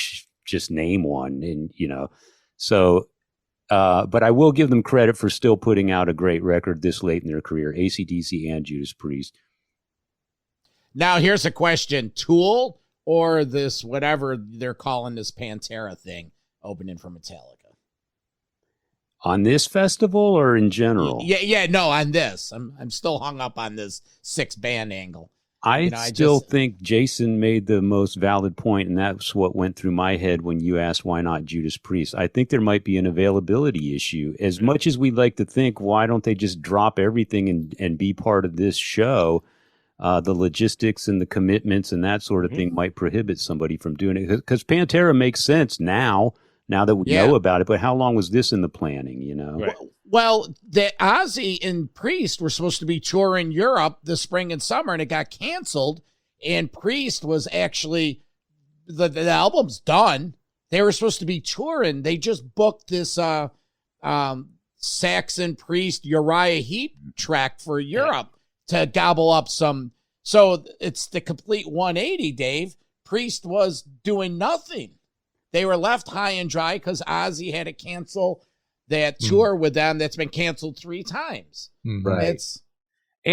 just name one. And, so, but I will give them credit for still putting out a great record this late in their career, AC/DC and Judas Priest. Now, here's a question. Tool or this, whatever they're calling this Pantera thing, opening for Metallica? On this festival or in general? Yeah, no, on this. I'm still hung up on this 6-band angle. I still think Jason made the most valid point, and that's what went through my head when you asked why not Judas Priest. I think there might be an availability issue. As much as we'd like to think, why don't they just drop everything and be part of this show? The logistics and the commitments and that sort of thing might prohibit somebody from doing it. Because Pantera makes sense now that we know about it. But how long was this in the planning, Right. Well, the Ozzy and Priest were supposed to be touring Europe this spring and summer, and it got canceled. And Priest was actually, the album's done. They were supposed to be touring. They just booked this Saxon Priest Uriah Heep track for Europe to gobble up some. So it's the complete 180, Dave. Priest was doing nothing. They were left high and dry because Ozzy had to cancel that tour with them that's been canceled 3 times. Right.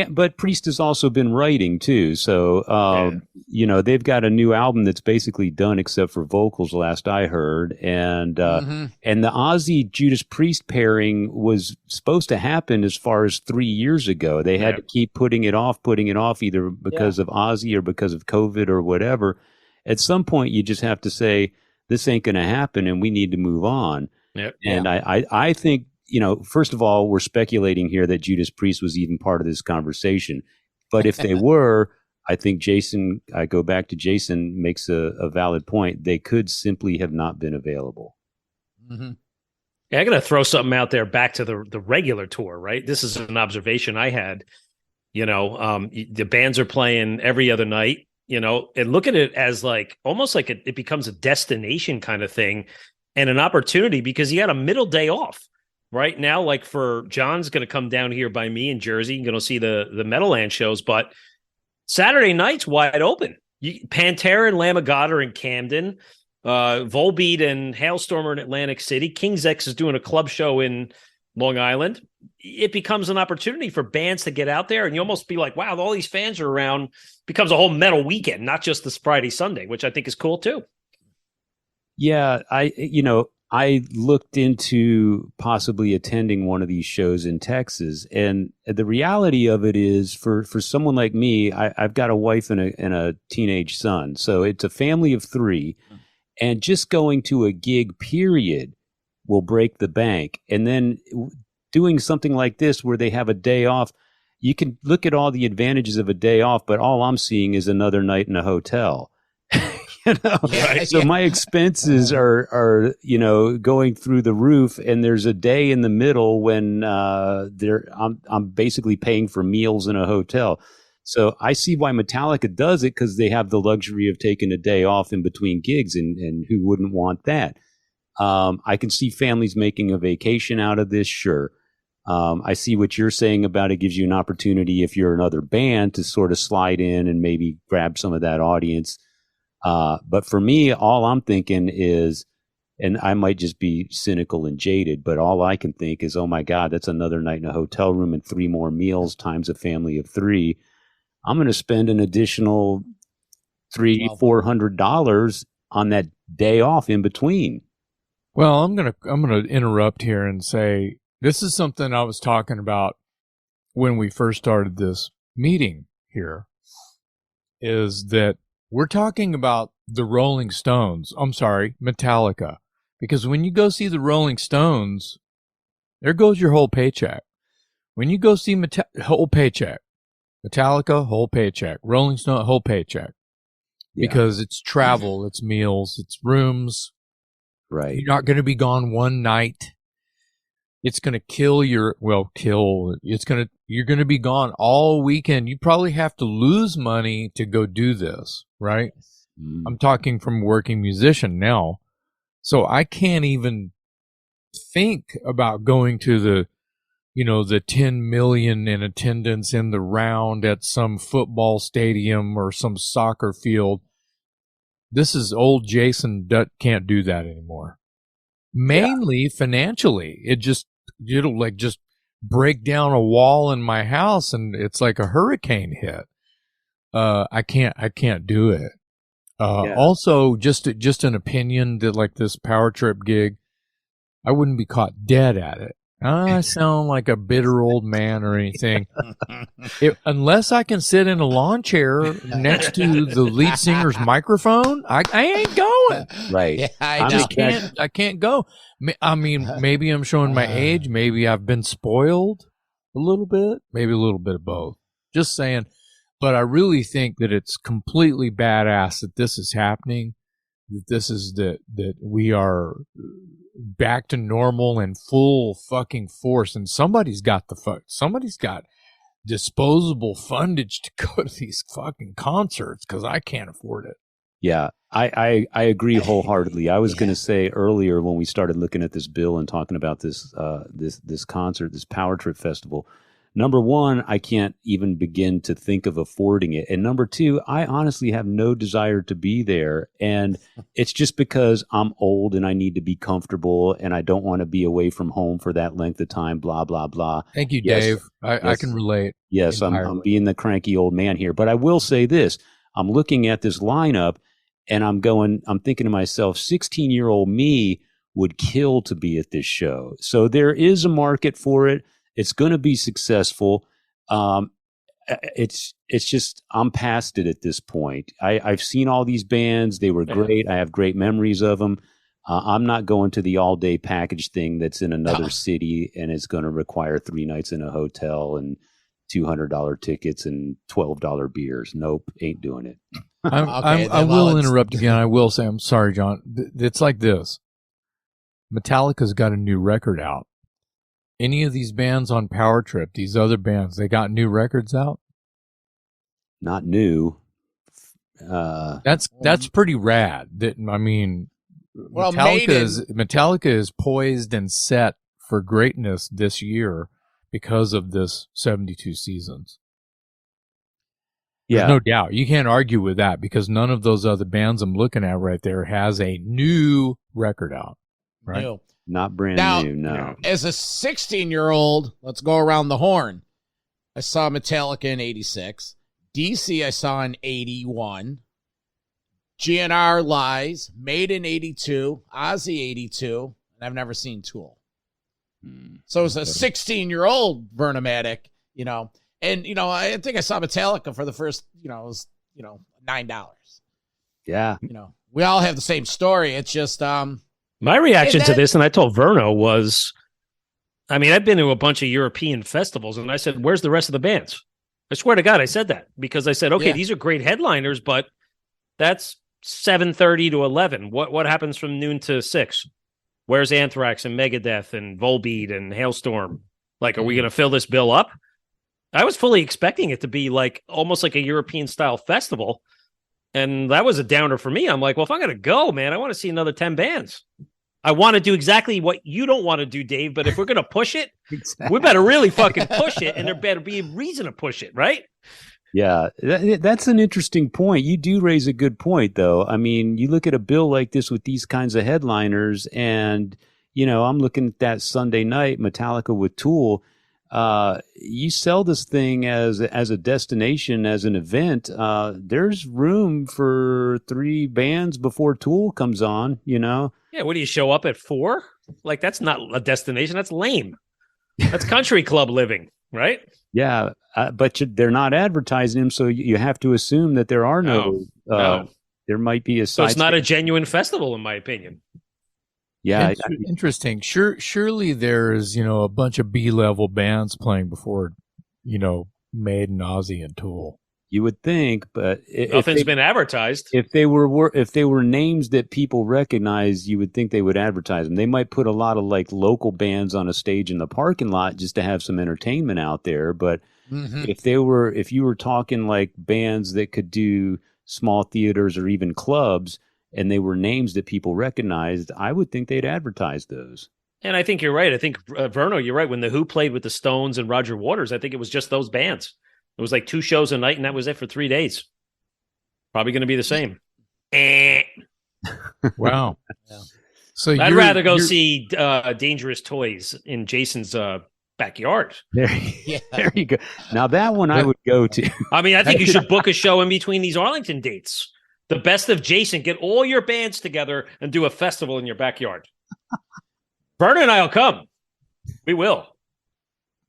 But Priest has also been writing too. So, they've got a new album that's basically done except for vocals last I heard. And the Ozzy Judas Priest pairing was supposed to happen as far as 3 years ago. They had to keep putting it off either because of Ozzy or because of COVID or whatever. At some point, you just have to say, this ain't going to happen and we need to move on. Yep. And I think, first of all, we're speculating here that Judas Priest was even part of this conversation. But if they were, I think I go back to Jason, makes a valid point. They could simply have not been available. Mm-hmm. Yeah, I got to throw something out there back to the regular tour, right? This is an observation I had. The bands are playing every other night, and look at it as like almost like it becomes a destination kind of thing and an opportunity because he had a middle day off. Right now, like for John's going to come down here by me in Jersey and going to see the Metalland shows, but Saturday night's wide open. Pantera and Lamb of God are in Camden. Volbeat and Hailstorm are in Atlantic City. King's X is doing a club show in Long Island. It becomes an opportunity for bands to get out there, and you almost be like, wow, all these fans are around. Becomes a whole metal weekend, not just this Friday, Sunday, which I think is cool too. Yeah, I looked into possibly attending one of these shows in Texas, and the reality of it is, for someone like me, I've got a wife and a teenage son, so it's a family of 3, and just going to a gig, period, will break the bank. And then doing something like this where they have a day off, you can look at all the advantages of a day off, but all I'm seeing is another night in a hotel. So my expenses are going through the roof, and there's a day in the middle when I'm basically paying for meals in a hotel. So I see why Metallica does it, because they have the luxury of taking a day off in between gigs, and who wouldn't want that? I can see families making a vacation out of this, sure. I see what you're saying about it gives you an opportunity, if you're another band, to sort of slide in and maybe grab some of that audience. But for me, all I'm thinking is, and I might just be cynical and jaded, but all I can think is, oh my God, that's another night in a hotel room and 3 more meals times a family of 3. I'm going to spend an additional $300-400 on that day off in between. Well, I'm gonna interrupt here and say this is something I was talking about when we first started this meeting here, is that we're talking about the Rolling Stones. I'm sorry, Metallica. Because when you go see the Rolling Stones, there goes your whole paycheck. When you go see whole paycheck. Metallica, whole paycheck. Rolling Stone, whole paycheck. Yeah. Because it's travel, it's meals, it's rooms. Right. You're not going to be gone one night. It's going to you're going to be gone all weekend. You probably have to lose money to go do this, right? Mm. I'm talking from a working musician now. So I can't even think about going to the 10 million in attendance in the round at some football stadium or some soccer field. This is old Jason can't do that anymore. Mainly financially. It'll like just break down a wall in my house and it's like a hurricane hit. I can't do it. Also just an opinion that like this Power Trip gig, I wouldn't be caught dead at it. I sound like a bitter old man or anything. Unless I can sit in a lawn chair next to the lead singer's microphone, I ain't going. Right. Yeah, I can't go. I mean, maybe I'm showing my age. Maybe I've been spoiled a little bit. Maybe a little bit of both. Just saying. But I really think that it's completely badass that this is happening. That we are back to normal and full fucking force, and somebody's got disposable fundage to go to these fucking concerts, because I can't afford it. Yeah, I agree wholeheartedly. I was going to say earlier when we started looking at this bill and talking about this concert, this Power Trip Festival, number one, I can't even begin to think of affording it. And number two, I honestly have no desire to be there. And it's just because I'm old and I need to be comfortable and I don't want to be away from home for that length of time, blah, blah, blah. Thank you, Dave. I can relate. Yes, I'm being the cranky old man here. But I will say this. I'm looking at this lineup and I'm thinking to myself, 16-year-old me would kill to be at this show. So there is a market for it. It's going to be successful. It's just, I'm past it at this point. I've seen all these bands. They were great. I have great memories of them. I'm not going to the all-day package thing that's in another city and it's going to require 3 nights in a hotel and $200 tickets and $12 beers. Nope, ain't doing it. I will interrupt again. I will say, I'm sorry, John. It's like this. Metallica's got a new record out. any of these bands on Power Trip, these other bands, they got new records out? Not new. That's pretty rad. Well, Metallica is poised and set for greatness this year because of this 72 seasons. Yeah, There's no doubt. You can't argue with that because none of those other bands I'm looking at right there has a new record out. Right? New. not brand Now, new. No. As a 16-year-old, let's go around the horn. I saw Metallica in 86. DC I saw in 81. GNR Lies, Maiden 82, Ozzy 82, and I've never seen Tool. So as a 16-year-old Vernomatic, and I think I saw Metallica for the first, it was, $9. Yeah. We all have the same story. It's just my reaction to this, and I told Verno, was, I've been to a bunch of European festivals, and I said, where's the rest of the bands? I swear to God, I said that because I said, okay, these are great headliners, but that's 7:30 to 11. What happens from noon to 6? Where's Anthrax and Megadeth and Volbeat and Hailstorm? Like, are we going to fill this bill up? I was fully expecting it to be like almost like a European style festival. And that was a downer for me. I'm like, well, if I'm going to go, man, I want to see another 10 bands. I want to do exactly what you don't want to do, Dave. But if we're going to push it, we better really fucking push it. And there better be a reason to push it, right? Yeah, that's an interesting point. You do raise a good point, though. You look at a bill like this with these kinds of headliners, and, I'm looking at that Sunday night, Metallica with Tool. You sell this thing as a destination, as an event. There's room for 3 bands before Tool comes on, Yeah, what do you show up at 4? Like, that's not a destination. That's lame. That's country club living, right? Yeah, but they're not advertising them, so you have to assume that there are no. There might be a. So it's not a genuine festival, in my opinion. Yeah, interesting. Surely there's a bunch of B-level bands playing before, Maiden, Ozzy, and Tool. You would think, but nothing's been advertised. If they were names that people recognize, you would think they would advertise them. They might put a lot of like local bands on a stage in the parking lot just to have some entertainment out there. But if you were talking like bands that could do small theaters or even clubs, and they were names that people recognized, I would think they'd advertise those. And I think you're right. I think Verno, you're right. When the Who played with the Stones and Roger Waters, I think it was just those bands. It was like 2 shows a night, and that was it for 3 days. Probably going to be the same. Wow. Yeah. So I'd rather go see Dangerous Toys in Jason's backyard. There you go. Now that one I would go to. I think you should book a show in between these Arlington dates. The best of Jason. Get all your bands together and do a festival in your backyard. Vernon and I will come. We will.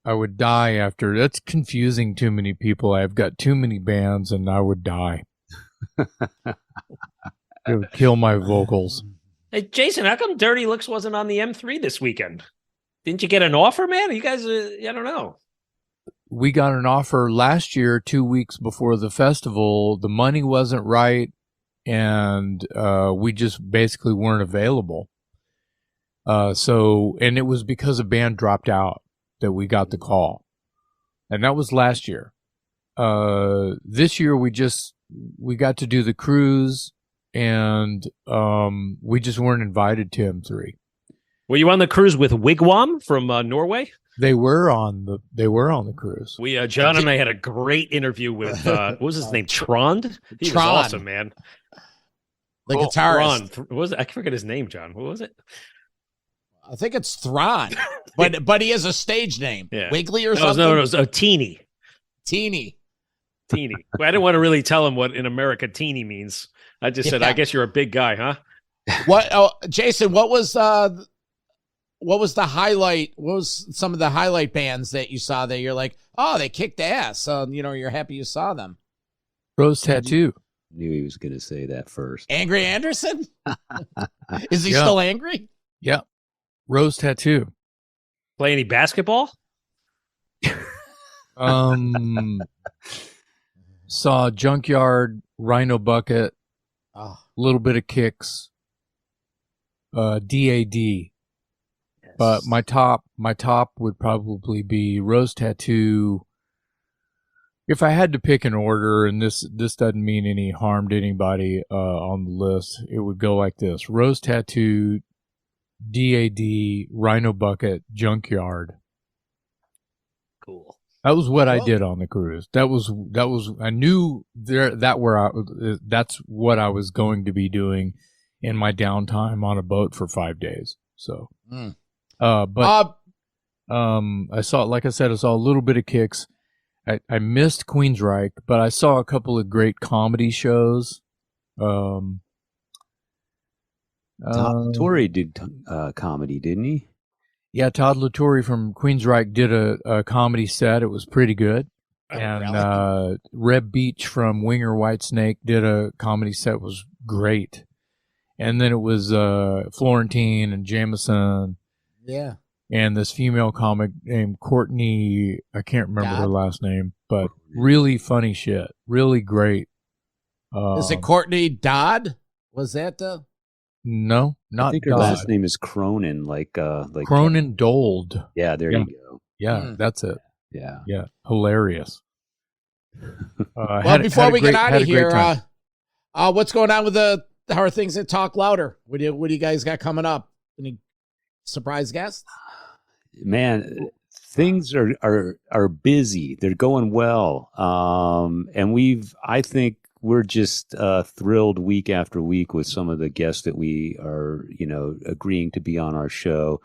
I would die after. That's confusing too many people. I've got too many bands, and I would die. It would kill my vocals. Hey, Jason, how come Dirty Looks wasn't on the M3 this weekend? Didn't you get an offer, man? You guys, I don't know. We got an offer last year, 2 weeks before the festival. The money wasn't right, and we just basically weren't available. And it was because a band dropped out that we got the call. And that was last year. This year we got to do the cruise, and we just weren't invited to M3. Were you on the cruise with Wigwam from Norway? They were on the cruise. We John and I had a great interview with what was his name? Trond? He was awesome, man. The guitarist. Trond. What was it? I forget his name, John. What was it? I think it's Thron, but he has a stage name. Yeah. Wiggly or something? No, it was a Teeny. Teeny. I didn't want to really tell him what in America teeny means. I just said, I guess you're a big guy, huh? What? Oh, Jason, what was the highlight? What was some of the highlight bands that you saw that you're like, oh, they kicked ass? You're happy you saw them. Rose Tattoo. Knew he was going to say that first. Angry Anderson? Is he still angry? Yeah. Rose Tattoo. Play any basketball? Saw Junkyard, Rhino Bucket, a little bit of Kicks, DAD. But my top would probably be Rose Tattoo. If I had to pick an order, and this doesn't mean any harm to anybody on the list, it would go like this: Rose Tattoo, DAD, Rhino Bucket, Junkyard. Cool. That was what I did on the cruise. That was I knew that's what I was going to be doing in my downtime on a boat for 5 days. So, but I saw, like I said, I saw a little bit of Kicks. I missed Queensryche, but I saw a couple of great comedy shows. Todd Latore did comedy, didn't he? Yeah, Todd Latore from Queensryche did a comedy set. It was pretty good. And Reb Beach from Winger Whitesnake did a comedy set. It was great. And then it was Florentine and Jameson. Yeah. And this female comic named Courtney, I can't remember her last name, but really funny shit. Really great. Is it Courtney Dodd? Was that the... No, not I think her Dodd. last name is Cronin, like Cronin Dold. Yeah, there you go. Yeah, that's it. Yeah. Hilarious. Well, before we get out of here, what's going on with how are things at Talk Louder? What do you guys got coming up? Any surprise guests? Man, things are busy. They're going well. And I think we're just thrilled week after week with some of the guests that we are, agreeing to be on our show.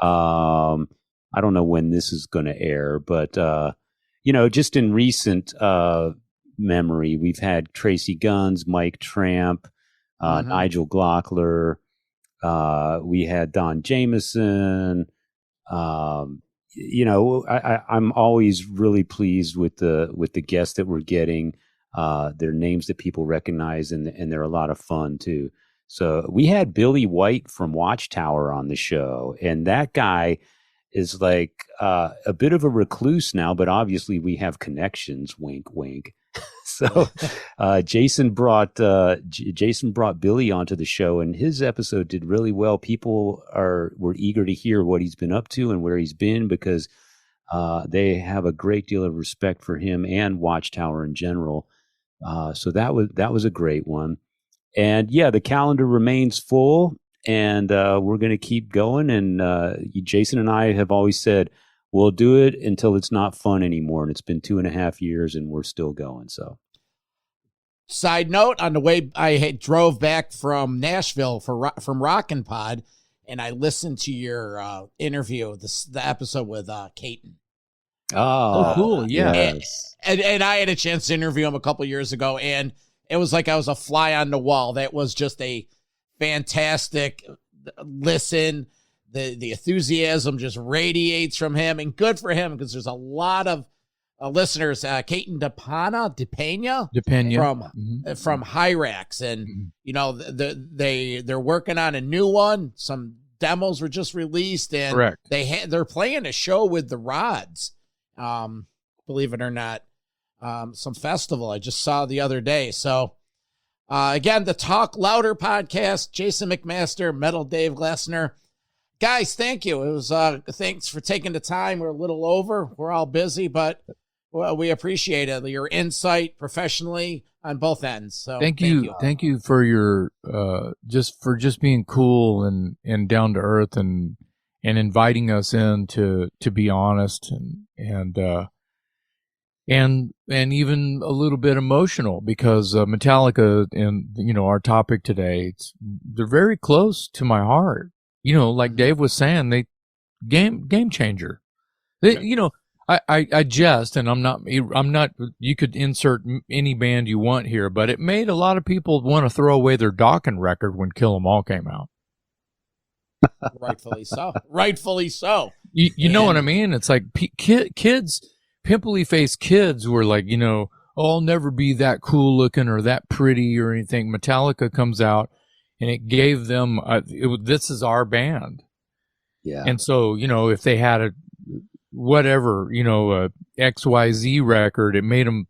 I don't know when this is going to air, but, just in recent memory, we've had Tracy Guns, Mike Tramp, Nigel Glockler. We had Don Jameson. I'm always really pleased with the guests that we're getting. They're names that people recognize, and they're a lot of fun too. So we had Billy White from Watchtower on the show, and that guy is like a bit of a recluse now, but obviously we have connections. Wink, wink. So Jason brought Billy onto the show, and his episode did really well. People were eager to hear what he's been up to and where he's been, because they have a great deal of respect for him and Watchtower in general. So that was a great one. And yeah, the calendar remains full, and we're going to keep going. And Jason and I have always said we'll do it until it's not fun anymore. And it's been 2.5 years, and we're still going. So, side note: on the way, I drove back from Nashville from Rockin' Pod, and I listened to your interview, the episode with Caton. Oh, cool! Yeah, and I had a chance to interview him a couple years ago, and it was like I was a fly on the wall. That was just a fantastic listen. The enthusiasm just radiates from him, and good for him, because there's a lot of listeners. Caton DePena from Hyrax, and they're working on a new one. Some demos were just released, and correct. They're playing a show with the Rods. Believe it or not, some festival I just saw the other day. So again, the Talk Louder podcast, Jason McMaster, Metal Dave Glessner. Guys, thank you. It was thanks for taking the time. We're a little over. We're all busy, but we appreciate it. Your insight professionally on both ends. So thank you for your just being cool and down to earth and inviting us in to be honest and even a little bit emotional, because Metallica and our topic today, they're very close to my heart. Like Dave was saying, they game changer. I jest, and I'm not. You could insert any band you want here, but it made a lot of people want to throw away their Dokken record when Kill 'Em All came out. Rightfully so. You know what I mean? It's like kids, pimply faced kids were like, I'll never be that cool looking or that pretty or anything. Metallica comes out, and it gave them this is our band. Yeah. And so, if they had a XYZ record, it made them,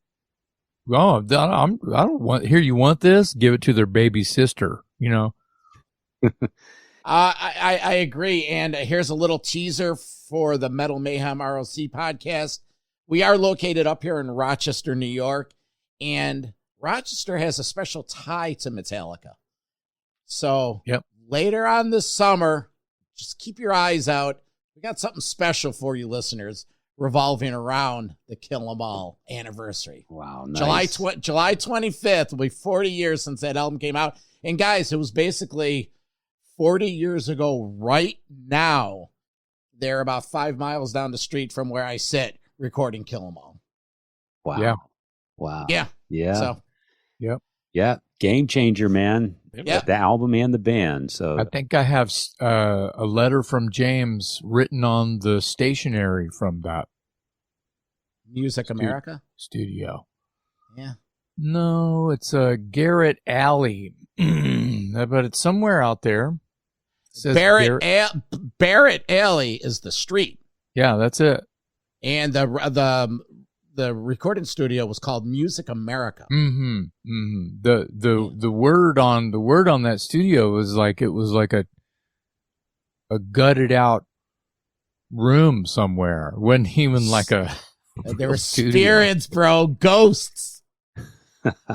I don't want, here, you want this? Give it to their baby sister, I agree. And here's a little teaser for the Metal Mayhem ROC podcast. We are located up here in Rochester, New York, and Rochester has a special tie to Metallica. So later on this summer, just keep your eyes out. We got something special for you listeners revolving around the Kill 'Em All anniversary. Wow, nice. July 25th will be 40 years since that album came out. And guys, it was basically 40 years ago right now. They're about 5 miles down the street from where I sit recording Kill 'Em All. Wow. Yeah. Wow. Yeah. Yeah. So, yeah. Game changer, man. Yep. The album and the band. So I think I have a letter from James written on the stationery from that Music America studio. Yeah. No, it's Garrett Alley, but it's somewhere out there. It says Barrett Alley is the street. Yeah, that's it. And the recording studio was called Music America. Mm-hmm. Mm-hmm. The word on that studio was like it was like a gutted out room somewhere. It wasn't even like a. There were studio. spirits, bro, ghosts.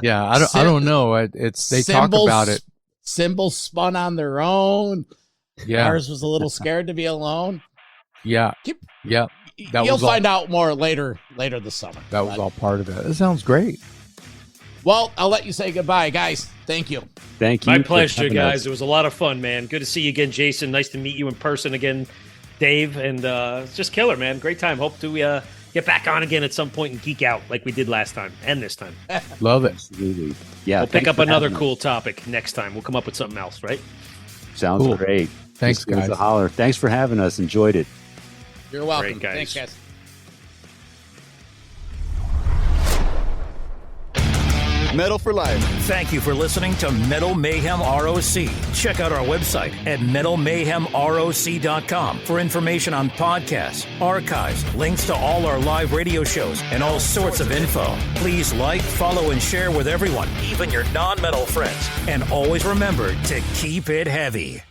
Yeah, I don't know. They talk about it. Cymbals spun on their own. Yeah, ours was a little scared to be alone. Yeah, yeah. You'll find out more later this summer. That was all part of it. It sounds great. Well, I'll let you say goodbye, guys. Thank you. Thank you. My pleasure, guys. It was a lot of fun, man. Good to see you again, Jason. Nice to meet you in person again, Dave. And it's just killer, man. Great time. Hope to get back on again at some point and geek out like we did last time and this time. Love it. Absolutely. Yeah. We'll pick up another cool topic next time. We'll come up with something else, right? Sounds Cool. great. Thanks, Just give us guys. a holler. Thanks for having us. Enjoyed it. You're welcome. Great, guys. Thanks, guys. Metal for Life. Thank you for listening to Metal Mayhem ROC. Check out our website at metalmayhemroc.com for information on podcasts, archives, links to all our live radio shows, and all sorts of info. Please like, follow, and share with everyone, even your non-metal friends. And always remember to keep it heavy.